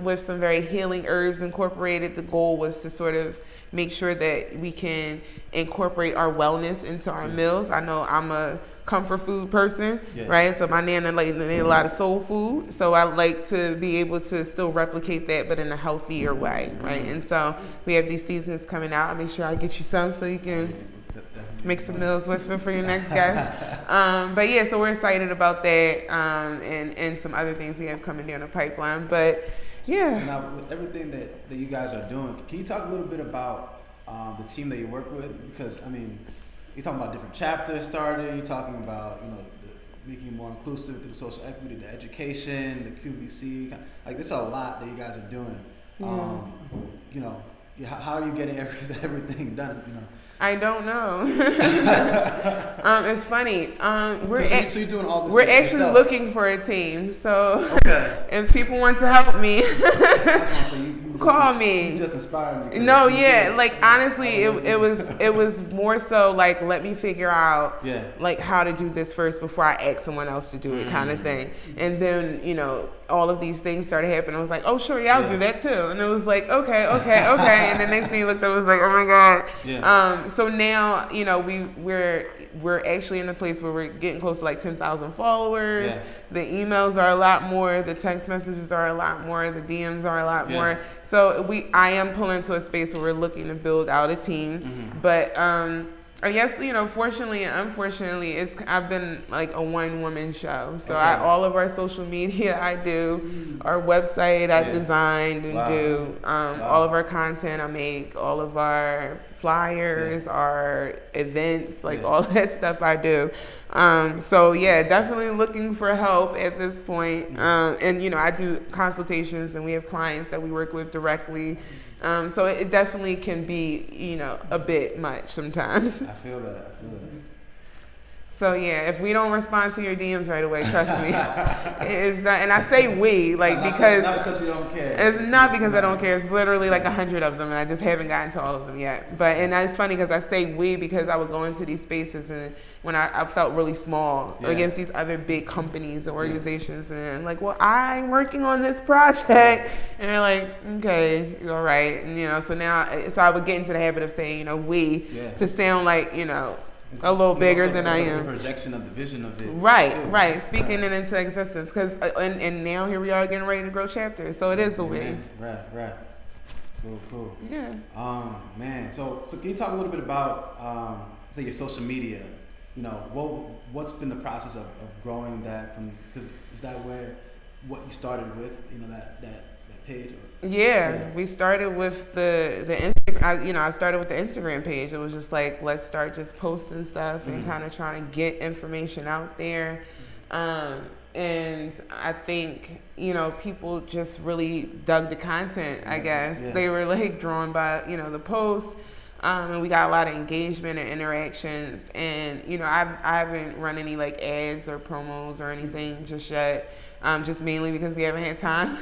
with some very healing herbs incorporated. The goal was to sort of make sure that we can incorporate our wellness into our meals. I know I'm a comfort food person, right? So my nana need a lot of soul food. So I like to be able to still replicate that, but in a healthier way, right? And so we have these seasons coming out. I'll make sure I get you some so you can make some meals with it for your next guest. But yeah, so we're excited about that, and some other things we have coming down the pipeline. But yeah. So now with everything that you guys are doing, can you talk a little bit about the team that you work with? Because I mean, you're talking about different chapters starting. You're talking about making it more inclusive through social equity, the education, the QVC. Like there's a lot that you guys are doing. How are you getting everything done? I don't know. It's funny. So you're doing all this. We're actually yourself. Looking for a team. So if people want to help me, call me. You just inspired me. No, yeah. Like honestly, it was more so like let me figure out like how to do this first before I ask someone else to do it, kind of thing. And then all of these things started happening. I was like, oh sure, I'll do that too. And it was like okay. And the next thing you looked at was like, oh my god. So now we're actually in a place where we're getting close to like 10,000 followers. The emails are a lot more. The text messages are a lot more. The DMs are a lot more. So I am pulling to a space where we're looking to build out a team. But I guess fortunately and unfortunately, I've been like a one-woman show. So all of our social media I do, our website I designed and do, all of our content I make, all of our flyers, our events, like all that stuff I do. So definitely looking for help at this point. And I do consultations, and we have clients that we work with directly. So it definitely can be, a bit much sometimes. I feel that. So if we don't respond to your DMs right away, trust me, it's not. And I say we, like because not because you don't care. It's not because I don't care. It's literally like 100 of them, and I just haven't gotten to all of them yet. And it's funny because I say we because I would go into these spaces and when I felt really small against these other big companies and organizations, and I'm like, well, I'm working on this project, and they're like, okay, all right, and so I would get into the habit of saying we to sound like a little bigger than I am. The projection of the vision of it. Right. Speaking it into existence. Because and now here we are getting ready to grow chapters. So it is a win. Right. Cool. Yeah. Man. So can you talk a little bit about say your social media? What's been the process of growing that from? Because is that what you started with? That page. We started with the Instagram. I started with the Instagram page. It was just like, let's start just posting stuff and kind of trying to get information out there. And I think, people just really dug the content, I guess. They were like drawn by, the posts. And we got a lot of engagement and interactions. And, I haven't run any like ads or promos or anything just yet. Just mainly because we haven't had time.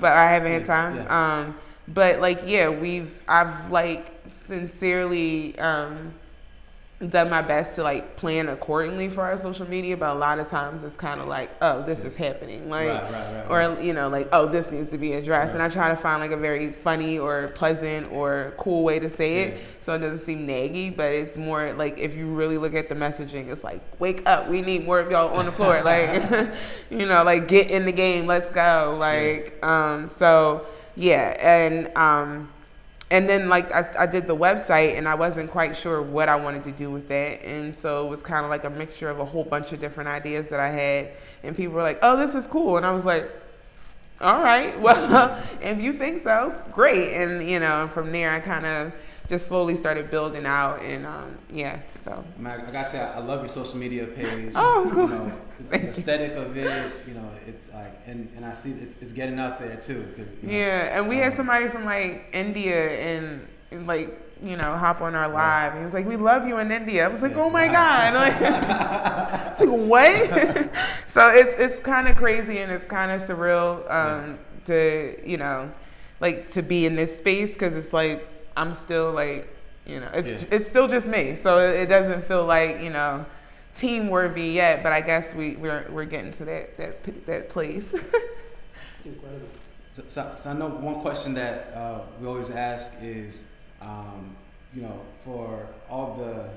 But I haven't had time. But like, I've like sincerely done my best to like plan accordingly for our social media, but a lot of times it's kind of like, oh, this is happening, like, or like, oh, this needs to be addressed, and I try to find like a very funny or pleasant or cool way to say it, so it doesn't seem naggy, but it's more like if you really look at the messaging, it's like, wake up, we need more of y'all on the floor, like, like get in the game, let's go, like, and then like I did the website and I wasn't quite sure what I wanted to do with that. And so it was kind of like a mixture of a whole bunch of different ideas that I had. And people were like, oh, this is cool. And I was like, all right, well, if you think so, great. And, from there I kind of just slowly started building out, and so. Man, I gotta say, I love your social media page. Oh, cool. You know, the aesthetic of it, you know, it's like, and I see it's getting out there too. 'Cause, you know, yeah, and we had somebody from like India and like, you know, hop on our live. He was like, "We love you in India." I was like, "Oh my God!" Like, it's like, what? So it's kind of crazy and it's kind of surreal to, you know, like to be in this space, because it's like I'm still like, you know, it's still just me. So it doesn't feel like, you know, team worthy yet. But I guess we're getting to that place. So I know one question that we always ask is, you know, for all the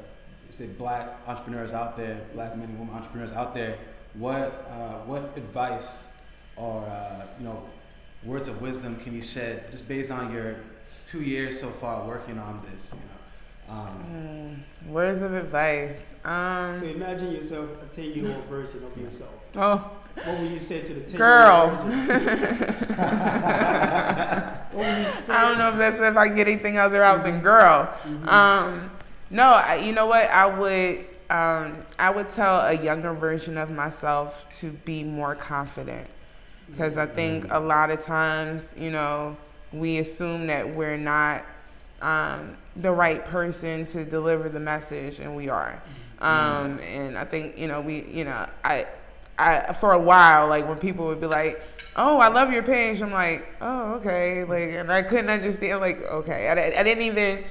black entrepreneurs out there, black men and women entrepreneurs out there, what advice or you know, words of wisdom can you shed just based on your 2 years so far working on this? You know, words of advice. So imagine yourself a 10-year-old version of yourself. Oh. What would you say to the 10-year-old Girl. version? I don't know if I can get anything other out than girl. No, you know what? I would tell a younger version of myself to be more confident, because I think a lot of times, you know, we assume that we're not the right person to deliver the message, and we are. And I think, you know, I for a while, like when people would be like, "Oh, I love your page," I'm like, "Oh, okay," like, and I couldn't understand, like, okay, I didn't even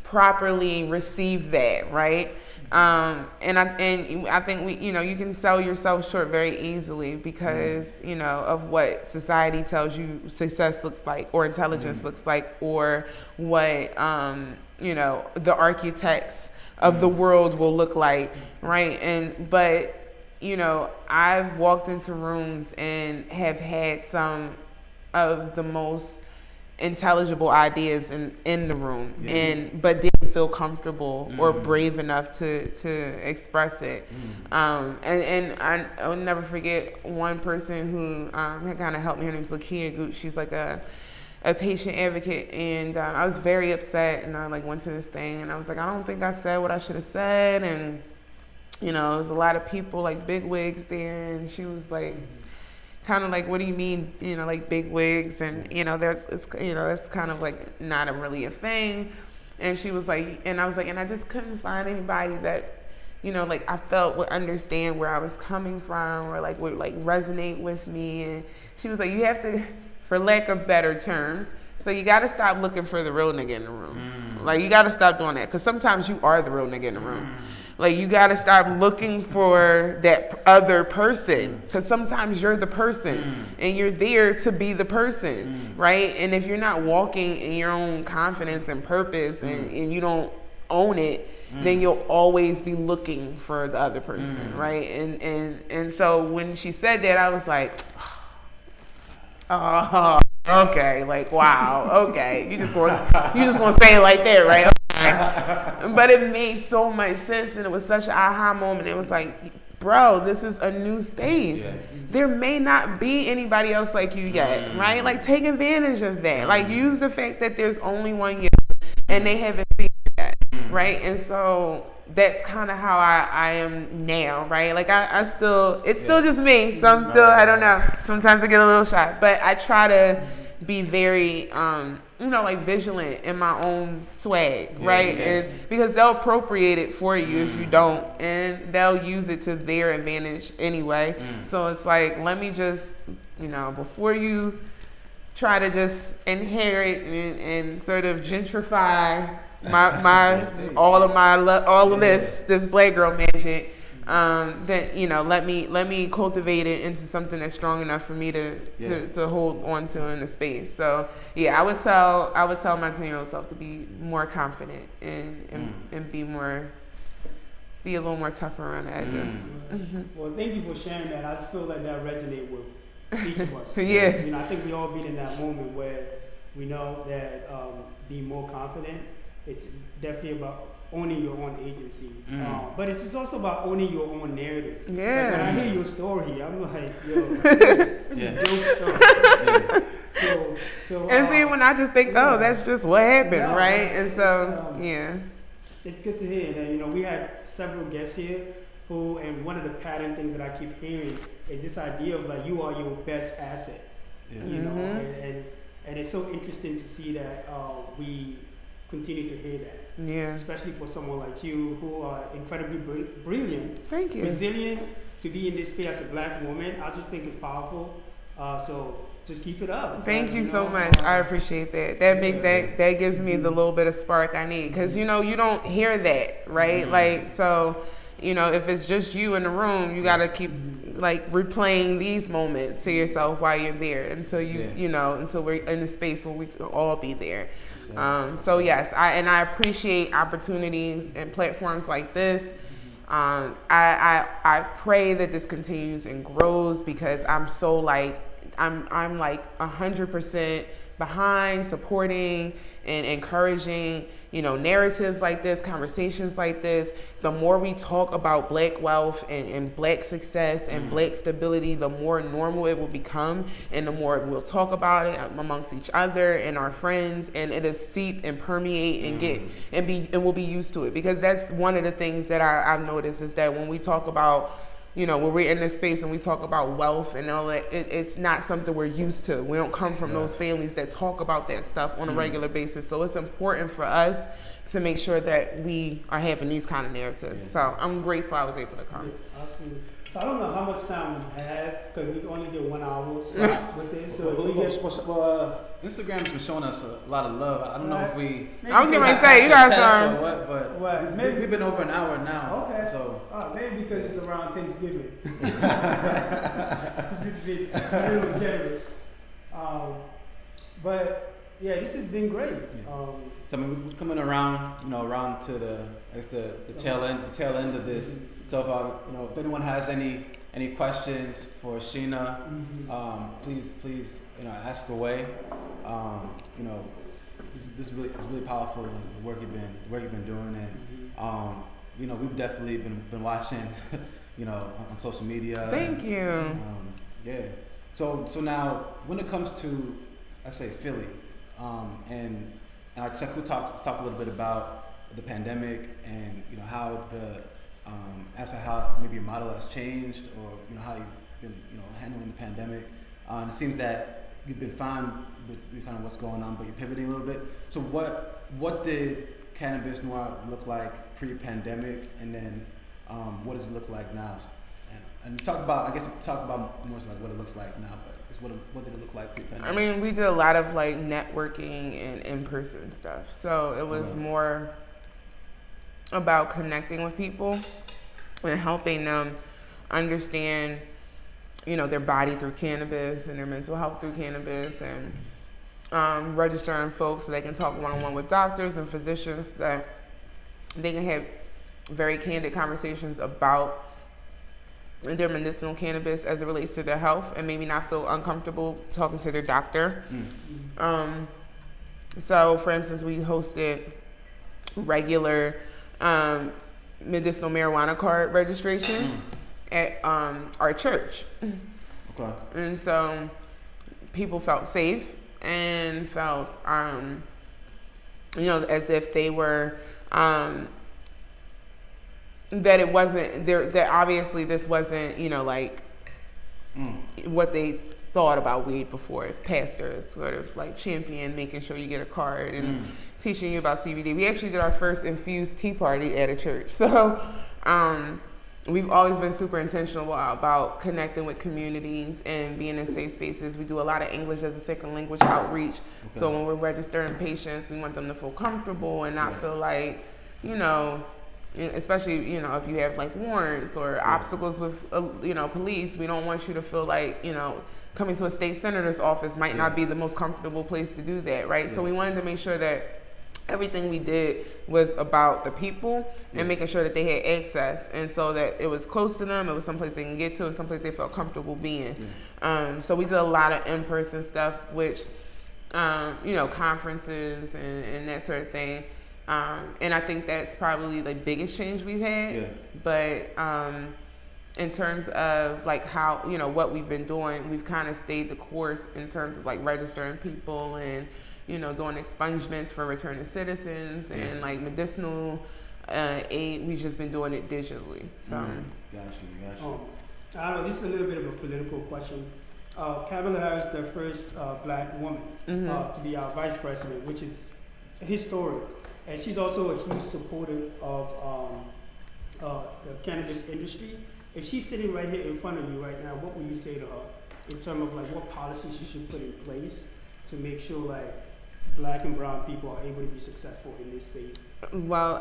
properly receive that, right? And I think you know, you can sell yourself short very easily because, you know, of what society tells you success looks like, or intelligence looks like, or what you know, the architects of the world will look like, right? But you know, I've walked into rooms and have had some of the most intelligible ideas in the room, but didn't feel comfortable or brave enough to express it. And I'll never forget one person who had kind of helped me. Her name is Lakia Gooch. She's like a patient advocate, and I was very upset, and I like went to this thing, and I was like, I don't think I said what I should have said, and you know, there was a lot of people, like big wigs there, and she was like, kind of like, what do you mean, you know, like big wigs, and you know, that's kind of like not really a thing. And she was like, and I was like, and I just couldn't find anybody that, you know, like I felt would understand where I was coming from, or like would like resonate with me. And she was like, you have to, for lack of better terms, so you got to stop looking for the real nigga in the room. Like you got to stop doing that, because sometimes you are the real nigga in the room. Like you got to stop looking for that other person, because sometimes you're the person and you're there to be the person, right? And if you're not walking in your own confidence and purpose and you don't own it, then you'll always be looking for the other person, right? And so when she said that, I was like, oh, okay, like wow, okay, you just gonna say it like that, right? But it made so much sense, and it was such an aha moment. It was like, bro, this is a new space. There may not be anybody else like you yet, right? Like take advantage of that. Like use the fact that there's only one you, and they haven't seen it yet, right? And so that's kind of how I am now, right? Like it's still just me. So I'm still, I don't know. Sometimes I get a little shy, but I try to be very, you know, like vigilant in my own swag, right? And because they'll appropriate it for you if you don't, and they'll use it to their advantage anyway. So it's like, let me just, you know, before you try to just inherit and sort of gentrify all of this black girl magic, then you know, let me cultivate it into something that's strong enough for me to hold on to in the space. So yeah, I would tell my 10-year-old self to be more confident and be a little more tougher around the edges. Well, thank you for sharing that. I just feel like that resonates with each of us. Yeah. You know, I think we all been in that moment where we know that being more confident, it's definitely about owning your own agency, but it's also about owning your own narrative. Yeah. Like when I hear your story, I'm like, yo, this is a dope story. And see, when I just think, oh, that's just what happened, right? And so, it's good to hear that. You know, we had several guests here who, and one of the pattern things that I keep hearing is this idea of like you are your best asset. Yeah. You know, and it's so interesting to see that we continue to hear that. Yeah. Especially for someone like you who are incredibly brilliant. Thank you. Resilient. To be in this space as a black woman, I just think it's powerful. So just keep it up. Thank you so much. I appreciate that. That gives me the little bit of spark I need, because you know you don't hear that, right? Like, so you know, if it's just you in the room, you gotta keep like replaying these moments to yourself while you're there until you know, until we're in the space where we can all be there. So yes, I appreciate opportunities and platforms like this. I pray that this continues and grows, because I'm so like I'm like 100% behind supporting and encouraging, you know, narratives like this, conversations like this. The more we talk about black wealth and black success and black stability, the more normal it will become, and the more we'll talk about it amongst each other and our friends, and it'll seep and permeate and we'll be used to it. Because that's one of the things that I've noticed is that when we talk about, you know, when we're in this space and we talk about wealth and all that, it's not something we're used to. We don't come from those families that talk about that stuff on a regular basis. So it's important for us to make sure that we are having these kind of narratives. So I'm grateful I was able to come. Yeah, absolutely. So I don't know how much time we have, because we only get 1 hour slot with this. So Instagram's been showing us a lot of love. I don't know if we. I was going to say, you guys are. But maybe we've been over an hour now. Okay. So maybe because it's around Thanksgiving. Just be a little generous. But yeah, this has been great. So I mean, we're coming around, you know, around to the tail end of this. So if anyone has any questions for Sheena, please you know, ask away. You know, this is really powerful, the work you've been doing, and you know, we've definitely been watching, you know, on social media. Thank you. So now when it comes to, I say, Philly, and I check, we'll talk a little bit about the pandemic, and you know how as to how maybe your model has changed, or you know how you've been, you know, handling the pandemic. And it seems that you've been fine with kind of what's going on, but you're pivoting a little bit. So what did Cannabis Noire look like pre-pandemic, and then what does it look like now? And you talked about, I guess, more so like what it looks like now, but what did it look like pre-pandemic? I mean, we did a lot of like networking and in-person stuff. So it was more about connecting with people and helping them understand, you know, their body through cannabis and their mental health through cannabis, and registering folks so they can talk one-on-one with doctors and physicians, that they can have very candid conversations about their medicinal cannabis as it relates to their health, and maybe not feel uncomfortable talking to their doctor. So for instance, we hosted regular medicinal marijuana card registrations at our church. Okay. And so people felt safe and felt, you know, as if they were, that it wasn't there, that obviously this wasn't, you know, like what they thought about weed before. If pastors sort of like champion making sure you get a card and teaching you about CBD. We actually did our first infused tea party at a church. So we've always been super intentional about connecting with communities and being in safe spaces. We do a lot of English as a second language outreach. Okay. So when we're registering patients, we want them to feel comfortable and not feel like, you know, especially, you know, if you have like warrants or obstacles with, you know, police, we don't want you to feel like, you know, coming to a state senator's office might not be the most comfortable place to do that, right? So we wanted to make sure that everything we did was about the people and making sure that they had access, and so that it was close to them, it was someplace they can get to, and someplace they felt comfortable being. So we did a lot of in-person stuff, which, you know, conferences and that sort of thing. And I think that's probably the biggest change we've had. But in terms of like how, what we've been doing, we've kind of stayed the course in terms of like registering people and, doing expungements for returning citizens and like medicinal aid. We've just been doing it digitally. So. Got you. I don't know, this is a little bit of a political question. Kamala Harris, the first black woman to be our vice president, which is historic. And she's also a huge supporter of the cannabis industry. If she's sitting right here in front of you right now, what would you say to her in terms of like what policies she should put in place to make sure like black and brown people are able to be successful in this space? Well,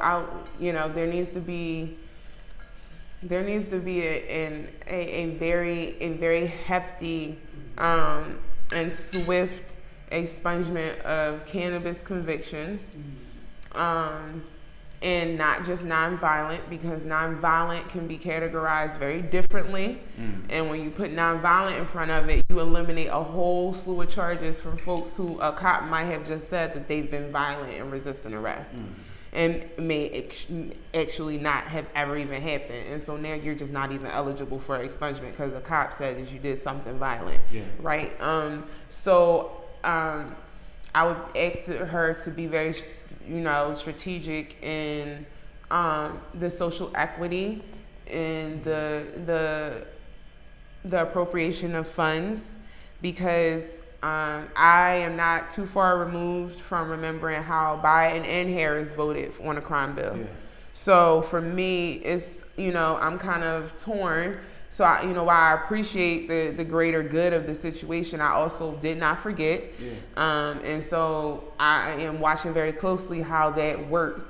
there needs to be a very hefty and swift expungement of cannabis convictions, and not just nonviolent, because nonviolent can be categorized very differently. And when you put nonviolent in front of it, you eliminate a whole slew of charges from folks who a cop might have just said that they've been violent and resisting arrest. And may actually not have ever even happened. And so now you're just not even eligible for expungement because the cop said that you did something violent, right? I would ask her to be very, strategic in the social equity and the appropriation of funds, because I am not too far removed from remembering how Biden and Harris voted on a crime bill. So for me, it's, I'm kind of torn. So, while I appreciate the greater good of the situation, I also did not forget. And so I am watching very closely how that works,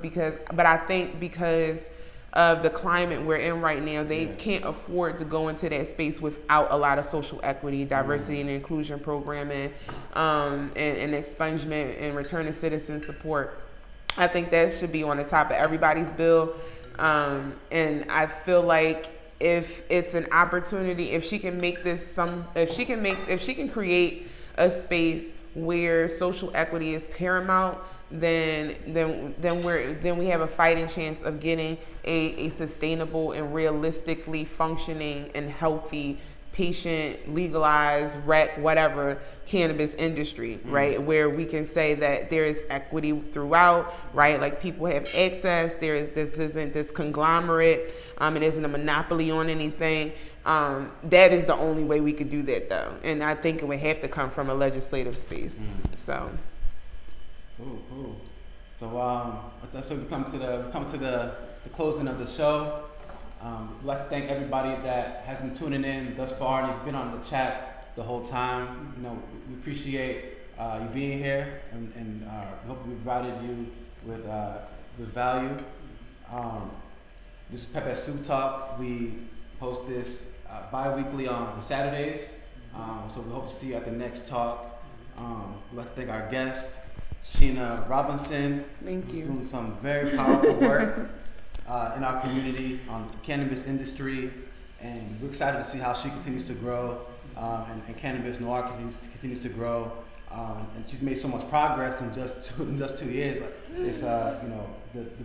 but I think because of the climate we're in right now, they can't afford to go into that space without a lot of social equity, diversity and inclusion programming, and expungement and return to citizen support. I think that should be on the top of everybody's bill. And I feel like if it's an opportunity, if she can make this if she can create a space where social equity is paramount, then we have a fighting chance of getting a sustainable and realistically functioning and healthy patient, legalized, rec, whatever, cannabis industry, right? Where we can say that there is equity throughout, right? Like people have access, this isn't this conglomerate, it isn't a monopoly on anything. That is the only way we could do that though. And I think it would have to come from a legislative space, so. Cool. So we come to the closing of the show. We'd like to thank everybody that has been tuning in thus far and you've been on the chat the whole time. We appreciate you being here, and we hope we provided you with value. This is Pepe Soup Talk. We post this bi-weekly on Saturdays, so we hope to see you at the next talk. We'd like to thank our guest, Sheena Roberson. Thank you. Doing some very powerful work in our community on the cannabis industry, and we're excited to see how she continues to grow, and Cannabis Noire continues to grow, and she's made so much progress in just 2 years. It's the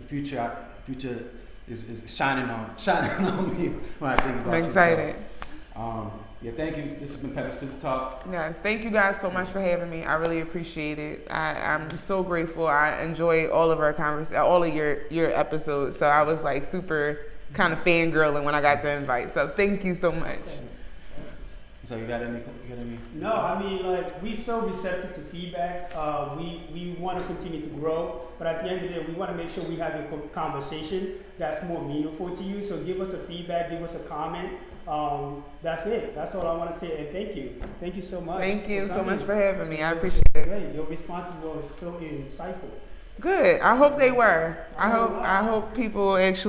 future is shining on me when I think about it. I'm excited. Thank you. This has been Pepper Soup Talk. Yes, thank you guys so much for having me. I really appreciate it. I'm so grateful. I enjoyed all of our all of your episodes. So I was like super kind of fangirling when I got the invite. So thank you so much. So you got any? No, I mean, like, we're so receptive to feedback. We want to continue to grow, but at the end of the day, we want to make sure we have a conversation that's more meaningful to you. So give us a feedback, give us a comment. That's it. That's all I want to say. And thank you. Thank you so much. Thank you so much for having me. I appreciate it. Great. Your responses were so insightful. Good. I hope they were. I hope people actually